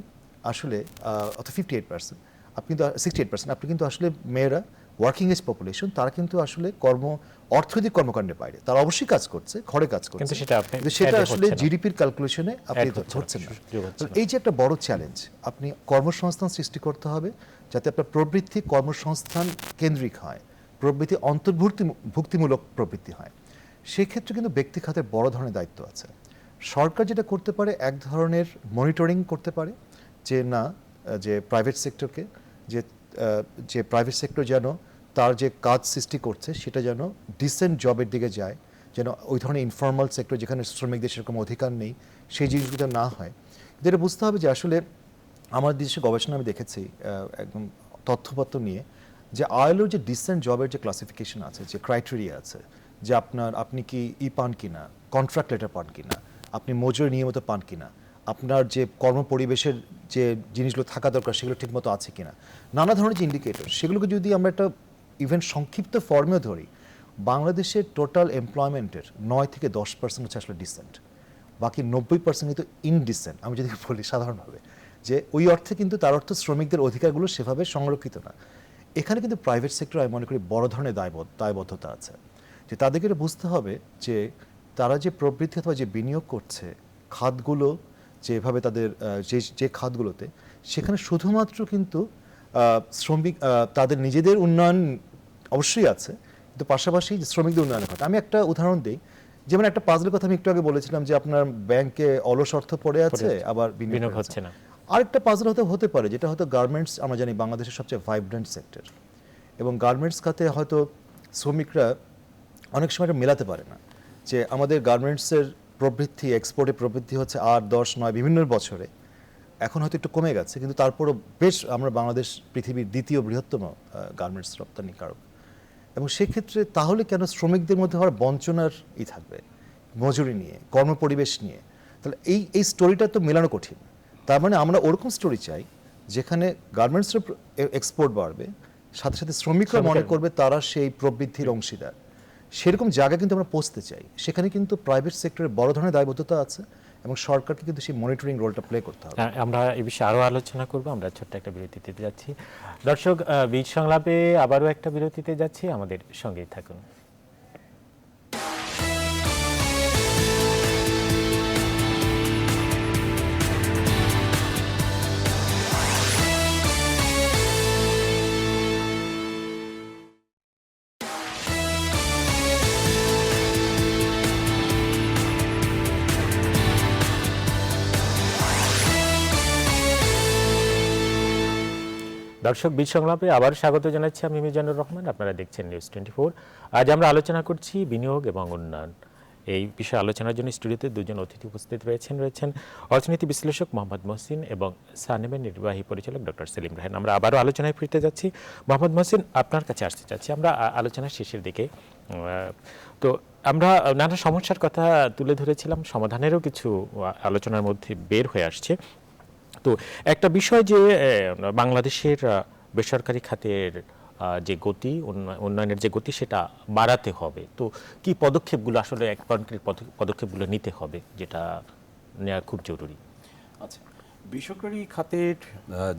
আসলে, অর্থাৎ 58%, আপনি কিন্তু 68%, আপনি কিন্তু আসলে মেয়েরা ওয়ার্কিং এজ পপুলেশন, তারা কিন্তু আসলে অর্থনৈতিক কর্মকাণ্ডের বাইরে, তারা অবশ্যই কাজ করছে, ঘরে কাজ করছে, কিন্তু সেটা আসলে জিডিপির ক্যালকুলেশনে আপনি ধরছেন না। এই যে একটা বড় চ্যালেঞ্জ, আপনি কর্মসংস্থান সৃষ্টি করতে হবে যাতে আপনার প্রবৃদ্ধি কর্মসংস্থান কেন্দ্রিক হয়, প্রবৃদ্ধি অন্তর্ভুক্তিমূলক প্রবৃদ্ধি হয়। সেক্ষেত্রে কিন্তু ব্যক্তি খাতের বড় ধরনের দায়িত্ব আছে। সরকার যেটা করতে পারে, এক ধরনের মনিটরিং করতে পারে যে না, যে প্রাইভেট সেক্টরকে, যে প্রাইভেট সেক্টর যেন তার যে কাজ সৃষ্টি করছে সেটা যেন ডিসেন্ট জবের দিকে যায়, যেন ওই ধরনের ইনফর্মাল সেক্টর যেখানে শ্রমিকদের সেরকম অধিকার নেই, সেই জিনিসগুলো না হয়। যেটা বুঝতে হবে যে আসলে আমার দেশে গবেষণা আমি দেখেছি একদম তথ্যপত্র নিয়ে, যে আইএলওর যে ডিসেন্ট জবের যে ক্লাসিফিকেশন আছে, যে ক্রাইটেরিয়া আছে, যে আপনি কি পান কিনা, কন্ট্রাক্ট লেটার পান কিনা, আপনি মজুরি নিয়মিত পান কিনা, আপনার যে কর্মপরিবেশের যে জিনিসগুলো থাকা দরকার সেগুলো ঠিকমতো আছে কিনা, নানা ধরনের যে ইন্ডিকেটর, সেগুলোকে যদি আমরা একটা ইভেন সংক্ষিপ্ত ফর্মেও ধরি, বাংলাদেশের টোটাল এমপ্লয়মেন্টের 9 থেকে 10% হচ্ছে আসলে ডিসেন্ট, বাকি 90% কিন্তু ইনডিসেন্ট। আমি যদি বলি সাধারণভাবে, যে ওই অর্থে কিন্তু তার অর্থ শ্রমিকদের অধিকারগুলো সেভাবে সংরক্ষিত না। এখানে কিন্তু প্রাইভেট সেক্টর আমি মনে করি বড় ধরনের দায়বদ্ধতা আছে, যে তাদেরকে বুঝতে হবে যে তারা যে প্রবৃদ্ধি অথবা যে বিনিয়োগ করছে খাতগুলো যেভাবে তাদের যে খাতগুলোতে, সেখানে শুধুমাত্র কিন্তু শ্রমিক তাদের নিজেদের উন্নয়ন অবশ্যই আছে, কিন্তু পাশাপাশি শ্রমিকদের উন্নয়নের কথা। আমি একটা উদাহরণ দিই, যেমন একটা পাজলের কথা আমি একটু আগে বলেছিলাম যে আপনার ব্যাংকে অলস অর্থ পড়ে আছে, আবার বিনিয়োগ হচ্ছে না। আরেকটা পাজল হতে পারে যেটা হয়তো গার্মেন্টস, আমরা জানি বাংলাদেশের সবচেয়ে ভাইব্রেন্ট সেক্টর, এবং গার্মেন্টস খাতে হয়তো শ্রমিকরা অনেক সময় এটা মেলাতে পারে না যে আমাদের গার্মেন্টসের প্রবৃদ্ধি, এক্সপোর্টের প্রবৃদ্ধি হচ্ছে 8, 10, 9 বিভিন্ন বছরে, এখন হয়তো একটু কমে গেছে, কিন্তু তারপরও বেশ আমরা বাংলাদেশ পৃথিবীর দ্বিতীয় বৃহত্তম গার্মেন্টস রপ্তানিকারক। এবং সেক্ষেত্রে তাহলে কেন শ্রমিকদের মধ্যে হওয়ার বঞ্চনার থাকবে মজুরি নিয়ে, কর্মপরিবেশ নিয়ে? তাহলে এই স্টোরিটা তো মেলানো কঠিন। তার মানে আমরা ওরকম স্টোরি চাই যেখানে গার্মেন্টসের এক্সপোর্ট বাড়বে, সাথে সাথে শ্রমিকরা মনে করবে তারা সেই প্রবৃদ্ধির অংশীদার। সেরকম জায়গা কিন্তু আমরা পৌঁছতে চাই। সেখানে কিন্তু প্রাইভেট সেক্টরের বড় ধরনের দায়বদ্ধতা আছে, এবং সরকারকে কিন্তু সেই মনিটরিং রোলটা প্লে করতে হবে। আমরা এই বিষয়ে আরও আলোচনা করব। আমরা ছোট্ট একটা বিরতিতে যাচ্ছি। দর্শক, বীজ সংলাপে আবারও একটা বিরতিতে যাচ্ছি, আমাদের সঙ্গেই থাকুন। দর্শক, বীজ সংলাপে আবার স্বাগত জানাচ্ছি। আমি মিজানুর রহমান, আপনারা দেখছেন নিউজ 24। আজ আমরা আলোচনা করছি বিনিয়োগ এবং উন্নয়ন। এই বিষয়ে আলোচনার জন্য স্টুডিওতে দুজন অতিথি উপস্থিত রয়েছেন অর্থনীতি বিশ্লেষক মোহাম্মদ মহসিন এবং সানেমের নির্বাহী পরিচালক ডক্টর সেলিম রায়হান। আমরা আবারও আলোচনায় ফিরতে যাচ্ছি। মোহাম্মদ মহসিন, আপনার কাছে আসতে চাচ্ছি। আমরা আলোচনার শেষের দিকে তো আমরা নানা সমস্যার কথা তুলে ধরেছিলাম, সমাধানেরও কিছু আলোচনার মধ্যে বের হয়ে আসছে। তো একটা বিষয় যে বাংলাদেশের বেসরকারি খাতের যে গতি, উন্নয়নের যে গতি, সেটা বাড়াতে হবে। তো কি পদক্ষেপগুলো আসলে কনক্রিট পদক্ষেপগুলো নিতে হবে, যেটা নেওয়া খুব জরুরি? আচ্ছা, বেসরকারি খাতের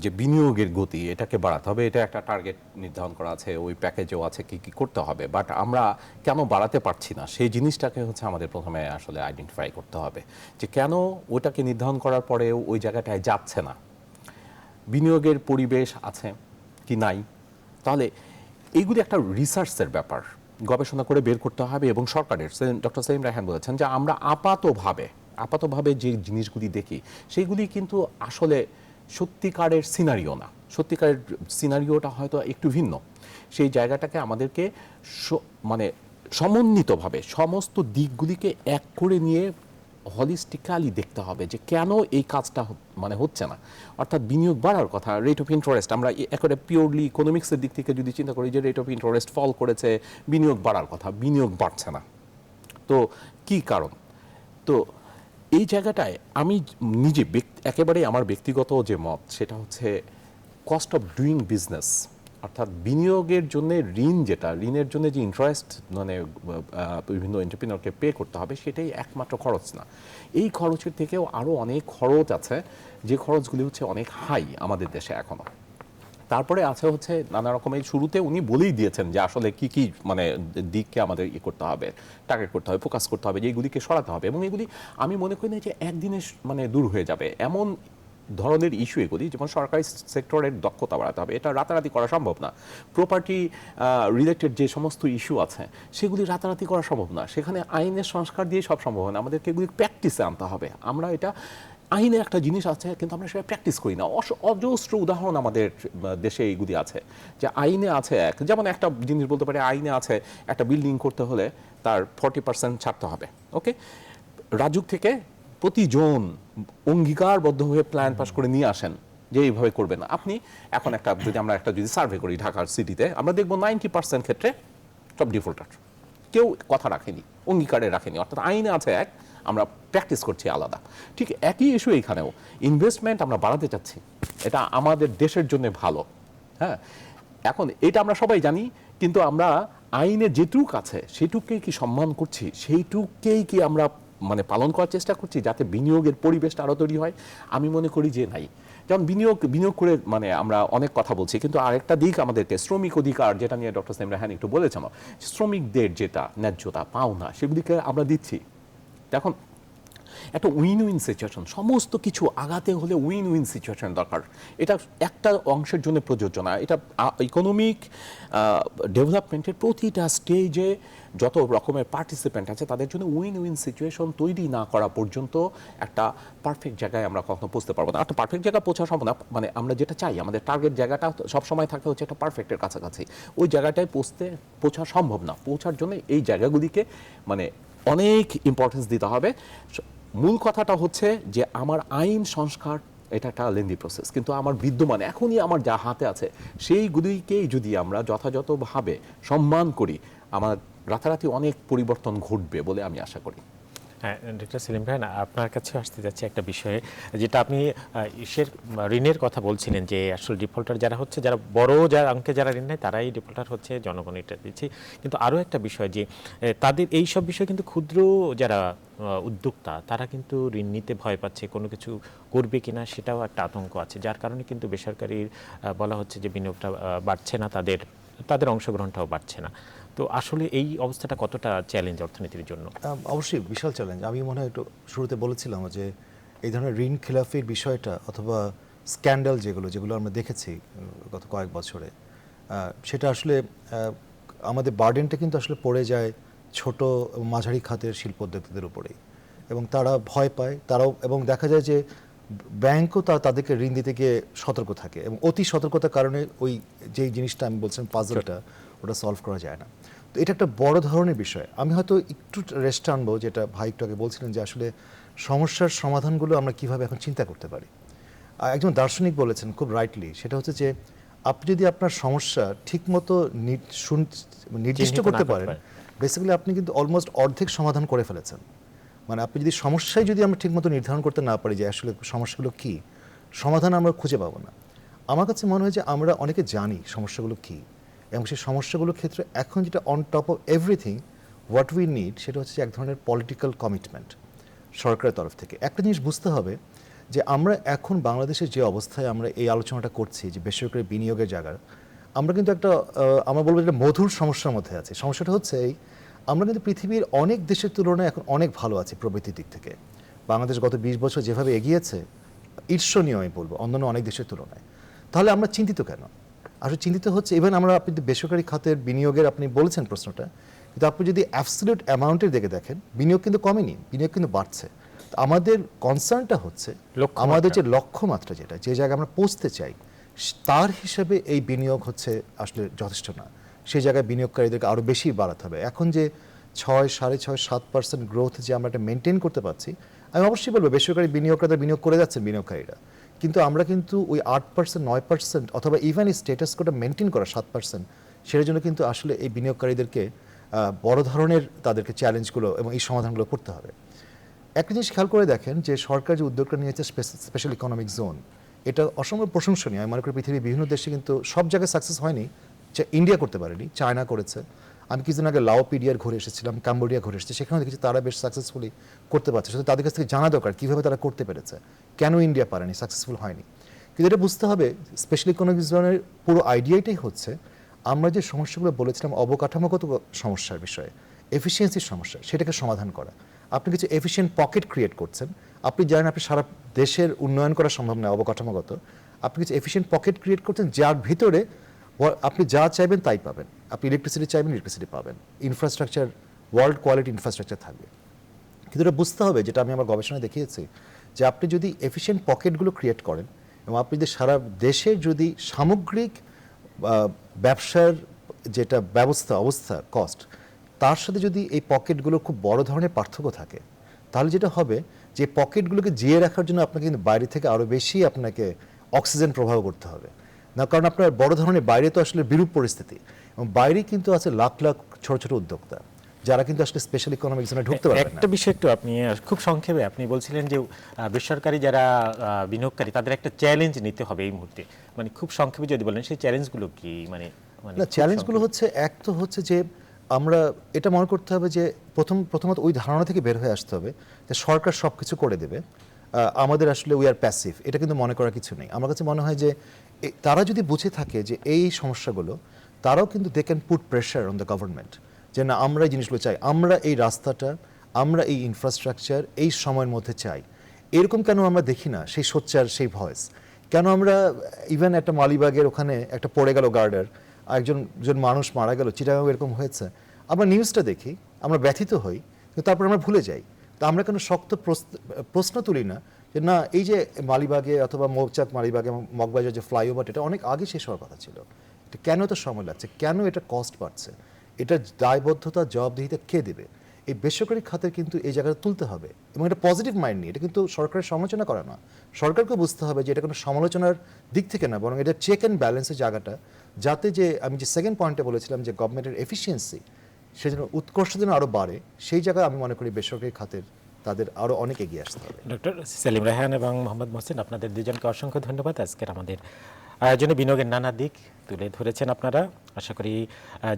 যে বিনিয়োগের গতি, এটাকে বাড়াতে হবে। এটা একটা টার্গেট নির্ধারণ করা আছে, ওই প্যাকেজেও আছে কি কি করতে হবে। বাট আমরা কেন বাড়াতে পারছি না, সেই জিনিসটাকে হচ্ছে আমাদের প্রথমে আসলে আইডেন্টিফাই করতে হবে যে কেন ওটাকে নির্ধারণ করার পরেও ওই জায়গাটায় যাচ্ছে না। বিনিয়োগের পরিবেশ আছে কি নাই, তাহলে এইগুলি একটা রিসার্চের ব্যাপার, গবেষণা করে বের করতে হবে। এবং সরকারের, ডক্টর সেলিম রায়হান বলেছেন যে আমরা আপাতভাবে যে জিনিসগুলি দেখি সেইগুলি কিন্তু আসলে সত্যিকারের সিনারিও না। সত্যিকারের সিনারিওটা হয়তো একটু ভিন্ন। সেই জায়গাটাকে আমাদেরকে মানে সমন্বিতভাবে সমস্ত দিকগুলিকে এক করে নিয়ে হলিস্টিক্যালি দেখতে হবে যে কেন এই কাজটা মানে হচ্ছে না। অর্থাৎ বিনিয়োগ বাড়ার কথা, রেট অফ ইন্টারেস্ট, আমরা একেবারে পিওরলি ইকোনমিক্সের দিক থেকে যদি চিন্তা করি যে রেট অফ ইন্টারেস্ট ফল করেছে, বিনিয়োগ বাড়ার কথা, বিনিয়োগ বাড়ছে না। তো কি কারণ? তো এই জায়গাটায় আমি নিজে একেবারে আমার ব্যক্তিগত যে মত, সেটা হচ্ছে কস্ট অফ ডুইং বিজনেস। অর্থাৎ বিনিয়োগের জন্য ঋণের জন্য যে ইন্টারেস্ট মানে বিভিন্ন এন্টারপ্রেনারকে পে করতে হবে, সেটাই একমাত্র খরচ না। এই খরচের থেকেও আরও অনেক খরচ আছে, যে খরচগুলি হচ্ছে অনেক হাই আমাদের দেশে এখনো। তারপরে আছে হচ্ছে নানা রকমের, শুরুতে উনি বলেই দিয়েছেন যে আসলে কি কি মানে দিককে আমাদের করতে হবে, টার্গেট করতে হবে, ফোকাস করতে হবে, যে এগুলিকে সরাতে হবে। এবং এগুলি আমি মনে করি না যে একদিনে মানে দূর হয়ে যাবে, এমন ধরনের ইস্যু এগুলি। যেমন সরকারি সেক্টরের দক্ষতা বাড়াতে হবে, এটা রাতারাতি করা সম্ভব না। প্রপার্টি রিলেটেড যে সমস্ত ইস্যু আছে সেগুলি রাতারাতি করা সম্ভব না। সেখানে আইনের সংস্কার দিয়ে সব সম্ভব হয় না, আমাদেরকে এগুলি প্র্যাকটিসে আনতে হবে। আমরা এটা আইনে একটা জিনিস আছে, কিন্তু আমরা সেটা প্র্যাকটিস করি না। অজস্র উদাহরণ আমাদের দেশে এইগুলি আছে, যে আইনে আছে যেমন একটা জিনিস বলতে পারি, আইনে আছে একটা বিল্ডিং করতে হলে তার 40% ছাড়তে হবে। ওকে, রাজুক থেকে প্রতিজন অঙ্গীকারবদ্ধ হয়ে প্ল্যান পাস করে নিয়ে আসেন যে এইভাবে করবেন। আপনি এখন আমরা যদি সার্ভে করি ঢাকার সিটিতে, আমরা দেখবো 90% ক্ষেত্রে সব ডিফল্টার, কেউ কথা রাখেনি, অঙ্গীকারে রাখেনি। অর্থাৎ আইনে আছে আমরা প্র্যাকটিস করছি আলাদা। ঠিক একই ইস্যু এইখানেও, ইনভেস্টমেন্ট আমরা বাড়াতে চাচ্ছি, এটা আমাদের দেশের জন্য ভালো। হ্যাঁ, এখন এটা আমরা সবাই জানি, কিন্তু আমরা আইনে যেটুক আছে সেটুককেই কি সম্মান করছি, সেইটুককেই কি আমরা মানে পালন করার চেষ্টা করছি, যাতে বিনিয়োগের পরিবেশটা আরও তৈরি হয়? আমি মনে করি যে নাই। যেমন বিনিয়োগ করে মানে আমরা অনেক কথা বলছি, কিন্তু আরেকটা দিক আমাদেরকে, শ্রমিক অধিকার, যেটা নিয়ে ডক্টর সেলিম রায়হান একটু বলেছেন, শ্রমিকদের যেটা ন্যায্যতা পাওনা সেগুলিকে আমরা দিচ্ছি। এখন একটা উইন উইন সিচুয়েশন, সমস্ত কিছু আগাতে হলে উইন উইন সিচুয়েশন দরকার। এটা একটা অংশের জন্য প্রযোজ্য না, এটা ইকোনমিক ডেভেলপমেন্টের প্রতিটা স্টেজে যত রকমের পার্টিসিপেন্ট আছে তাদের জন্য উইন উইন সিচুয়েশন তৈরি না করা পর্যন্ত একটা পারফেক্ট জায়গায় আমরা কখনো পৌঁছতে পারবো না। একটা পারফেক্ট জায়গা পৌঁছা সম্ভব না, মানে আমরা যেটা চাই আমাদের টার্গেট জায়গাটা সবসময় থাকে হচ্ছে একটা পারফেক্টের কাছাকাছি, ওই জায়গাটায় পৌঁছা সম্ভব না। পৌঁছার জন্য এই জায়গাগুলিকে মানে অনেক ইম্পর্টেন্স দিতে হবে। মূল কথাটা হচ্ছে যে আমার আইন সংস্কার এটা একটা লেন্দি প্রসেস, কিন্তু আমার বিদ্যমান এখনই আমার যা হাতে আছে সেইগুলিকেই যদি আমরা যথাযথভাবে সম্মান করি, আমার রাতারাতি অনেক পরিবর্তন ঘটবে বলে আমি আশা করি। হ্যাঁ, ডক্টর সেলিম ভাই, না আপনার কাছে আসতে যাচ্ছে একটা বিষয়ে, যেটা আপনি ঋণের কথা বলছিলেন যে আসলে ডিফল্টার যারা হচ্ছে, যারা বড় যারা অঙ্কে যারা ঋণ নেয় তারাই ডিফল্টার হচ্ছে, জনগণ এটা দিচ্ছে। কিন্তু আরও একটা বিষয় যে তাদের এই সব বিষয় কিন্তু ক্ষুদ্র যারা উদ্যোক্তা তারা কিন্তু ঋণ নিতে ভয় পাচ্ছে, কোনো কিছু করবে কিনা সেটাও একটা আতঙ্ক আছে, যার কারণে কিন্তু বেসরকারি বলা হচ্ছে যে বিনিয়োগটা বাড়ছে না, তাদের অংশগ্রহণটাও বাড়ছে না। তো আসলে এই অবস্থাটা কতটা চ্যালেঞ্জ অর্থনীতির জন্য? অবশ্যই বিশাল চ্যালেঞ্জ। আমি মনে হয় একটু শুরুতে বলেছিলাম যে এই ধরনের ঋণ খেলাফির বিষয়টা অথবা স্ক্যান্ডাল যেগুলো আমরা দেখেছি গত কয়েক বছরে, সেটা আসলে আমাদের বার্ডেনটা কিন্তু আসলে পড়ে যায় ছোট মাঝারি খাতের শিল্পোদ্যোক্তাদের উপরেই, এবং তারা ভয় পায়, তারাও, এবং দেখা যায় যে ব্যাংকও তাদেরকে ঋণ দিতে গিয়ে সতর্ক থাকে, এবং অতি সতর্কতার কারণে ওই যেই জিনিসটা আমি বলছিলাম পাজলটা, ওটা সলভ করা যায় না। তো এটা একটা বড় ধরনের বিষয়। আমি হয়তো একটু রেস্ট আনবো, যেটা ভাই একটু আগে বলছিলেন যে আসলে সমস্যার সমাধানগুলো আমরা কিভাবে এখন চিন্তা করতে পারি। একজন দার্শনিক বলেছেন খুব রাইটলি, সেটা হচ্ছে যে আপনি যদি আপনার সমস্যা ঠিকমতো নির্দিষ্ট করতে পারেন, বেসিক্যালি আপনি কিন্তু অলমোস্ট অর্ধেক সমাধান করে ফেলেছেন। মানে আপনি যদি সমস্যায় যদি আমরা ঠিকমতো নির্ধারণ করতে না পারি যে আসলে সমস্যাগুলো কী, সমাধান আমরা খুঁজে পাবো না। আমার কাছে মনে হয় যে আমরা অনেকে জানি সমস্যাগুলো কী, এবং সেই সমস্যাগুলোর ক্ষেত্রে এখন যেটা on top of everything what we need, সেটা হচ্ছে এক ধরনের পলিটিক্যাল কমিটমেন্ট সরকারের তরফ থেকে। একটা জিনিস বুঝতে হবে যে আমরা এখন বাংলাদেশের যে অবস্থায় আমরা এই আলোচনাটা করছি যে বেসরকারি বিনিয়োগের জায়গার, আমরা কিন্তু একটা আমরা বলবো যে মধুর সমস্যার মধ্যে আছি। সমস্যাটা হচ্ছে এই, আমরা কিন্তু পৃথিবীর অনেক দেশের তুলনায় এখন অনেক ভালো আছি প্রবৃদ্ধির দিক থেকে। বাংলাদেশ গত 20 বছর যেভাবে এগিয়েছে, ঈর্ষণীয় আমি বলবো অন্যান্য অনেক দেশের তুলনায়। তাহলে আমরা চিন্তিত কেন? আসলে চিন্তিত হচ্ছে ইভেন আপনি বেসরকারি খাতের বিনিয়োগের আপনি বলেছেন প্রশ্নটা, কিন্তু আপনি যদি অ্যাবসলিউট অ্যামাউন্টের দিকে দেখেন, বিনিয়োগ কিন্তু কমেনি, বিনিয়োগ কিন্তু বাড়ছে। আমাদের কনসার্নটা হচ্ছে আমাদের যে লক্ষ্যমাত্রা, যে জায়গায় আমরা পৌঁছতে চাই, তার হিসাবে এই বিনিয়োগ হচ্ছে আসলে যথেষ্ট না। সেই জায়গায় বিনিয়োগকারীদেরকে আরও বেশি বাড়াতে হবে। এখন যে 6, 6.5, 7% গ্রোথ যে আমরা এটা মেনটেন করতে পারছি, আমি অবশ্যই বলবো বেসরকারি বিনিয়োগকারীরা বিনিয়োগ করে যাচ্ছেন বিনিয়োগকারীরা, কিন্তু আমরা কিন্তু ওই 8%, 9% অথবা ইভেন এই স্ট্যাটাস কোটা মেনটেন করা 7%, সেটার জন্য কিন্তু আসলে এই বিনিয়োগকারীদেরকে বড় ধরনের তাদেরকে চ্যালেঞ্জগুলো এবং এই সমাধানগুলো করতে হবে। একটা জিনিস খেয়াল করে দেখেন যে সরকার যে উদ্যোগটা নিয়েছে স্পেশাল ইকোনমিক জোন, এটা অসম্ভব প্রশংসনীয়। আমি মনে করি পৃথিবীর বিভিন্ন দেশে কিন্তু সব জায়গায় সাকসেস হয়নি, ইন্ডিয়া করতে পারেনি, চায়না করেছে। আমি কিছুদিন আগে লাওপিডিয়ার ঘুরে এসেছিলাম, কাম্বোডিয়া ঘুরে এসেছি, সেখানে দেখেছি তারা বেশ সাকসেসফুলি করতে পারছে। শুধু তাদের কাছ থেকে জানা দরকার কীভাবে তারা করতে পেরেছে, কেন ইন্ডিয়া পারেনি, সাকসেসফুল হয়নি। কিন্তু এটা বুঝতে হবে স্পেশাল ইকোনমিক জোনের পুরো আইডিয়াটাই হচ্ছে আমরা যে সমস্যাগুলো বলেছিলাম অবকাঠামোগত সমস্যার বিষয়ে, এফিসিয়েন্সির সমস্যা, সেটাকে সমাধান করা। আপনি কিছু এফিসিয়েন্ট পকেট ক্রিয়েট করছেন, আপনি জানেন আপনি সারা দেশের উন্নয়ন করা সম্ভব নয় অবকাঠামোগত, আপনি কিছু এফিসিয়েন্ট পকেট ক্রিয়েট করছেন যার ভিতরে আপনি যা চাইবেন তাই পাবেন। আপনি ইলেকট্রিসিটি চাইবেন, ইলেকট্রিসিটি পাবেন, ইনফ্রাস্ট্রাকচার ওয়ার্ল্ড কোয়ালিটি ইনফ্রাস্ট্রাকচার থাকবে। কিন্তু এটা বুঝতে হবে, যেটা আমি আমার গবেষণায় দেখিয়েছি, যে আপনি যদি এফিসিয়েন্ট পকেটগুলো ক্রিয়েট করেন এবং আপনি যদি সারা দেশের যদি সামগ্রিক ব্যবসার যেটা অবস্থা কস্ট, তার সাথে যদি এই পকেটগুলো খুব বড় ধরনের পার্থক্য থাকে, তাহলে যেটা হবে যে পকেটগুলোকে জিয়ে রাখার জন্য আপনাকে কিন্তু বাইরে থেকে আরও বেশি আপনাকে অক্সিজেন প্রবাহ করতে হবে না, কারণ আপনার বড় ধরনের বাইরে তো আসলে বিরূপ পরিস্থিতি, এবং বাইরে কিন্তু আছে লাখ লাখ ছোট ছোট উদ্যোক্তা যারা কিন্তু আসলে স্পেশাল ইকোনমিক জোনে ঢুকতে পারবে না। একটা বিষয় একটু আপনি খুব সংক্ষেপে আপনি বলছিলেন যে বেসরকারি যারা বিনিয়োগকারী তাদের একটা চ্যালেঞ্জ নিতে হবে এই মুহূর্তে, মানে খুব সংক্ষেপে যদি বলেন সেই চ্যালেঞ্জগুলো কি? মানে না, চ্যালেঞ্জগুলো হচ্ছে, এক তো হচ্ছে যে আমরা এটা মনে করতে হবে যে প্রথমত ওই ধারণা থেকে বের হয়ে আসতে হবে যে সরকার সব কিছু করে দেবে, আমাদের আসলে উই আর প্যাসিভ, এটা কিন্তু মনে করার কিছু নেই। আমার কাছে মনে হয় যে তারা যদি বুঝে থাকে যে এই সমস্যাগুলো, তারাও কিন্তু they can put pressure on the government যে না আমরা এই জিনিসগুলো চাই, আমরা এই রাস্তাটা আমরা এই ইনফ্রাস্ট্রাকচার এই সময়ের মধ্যে চাই। এরকম কেন আমরা দেখি না সেই সোচ্চার সেই ভয়েস? কেন আমরা ইভেন একটা মালিবাগের ওখানে একটা পড়ে গেল গার্ডার, একজন মানুষ মারা গেল, চিটাগাং এরকম হয়েছে, আমরা নিউজটা দেখি, আমরা ব্যথিত হই, কিন্তু তারপর আমরা ভুলে যাই। তা আমরা কেন শক্ত প্রশ্ন তুলি না যে না, এই যে মালিবাগে অথবা মৌচাক মালিবাগে মগবাজার যে ফ্লাইওভার, এটা অনেক আগে শেষ হওয়ার কথা ছিল, এটা কেন এত সময় লাগছে, কেন এটা কস্ট বাড়ছে, এটা দায়বদ্ধতা জবাবদিহিতা কে দেবে? এই বেসরকারি খাতের কিন্তু এই জায়গাটা তুলতে হবে এবং এটা পজিটিভ মাইন্ড নিয়ে, এটা কিন্তু সরকারের সমালোচনা করা না, সরকারকে বুঝতে হবে যে এটা কোনো সমালোচনার দিক থেকে না, বরং এটা চেক অ্যান্ড ব্যালেন্সের জায়গাটা, যাতে যে আমি যে সেকেন্ড পয়েন্টে বলেছিলাম যে গভর্নমেন্টের এফিসিয়েন্সি সেই জন্য উৎকর্ষ যেন আরও বাড়ে, সেই জায়গায় আমি মনে করি বেসরকারি খাতের তাদের আরও অনেক এগিয়ে আসতে হবে। ডক্টর সেলিম রায়হান এবং মোহাম্মদ মহসিন, আপনাদের দুজনকে অসংখ্য ধন্যবাদ। আজকের আমাদের আয়োজনে বিনিয়োগের নানা দিক তুলে ধরেছেন আপনারা। আশা করি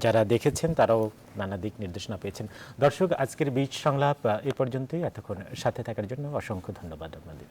যারা দেখেছেন তারাও নানা দিক নির্দেশনা পেয়েছেন। দর্শক, আজকের বীজ সংলাপ এ পর্যন্তই। এতক্ষণ সাথে থাকার জন্য অসংখ্য ধন্যবাদ আপনাদের।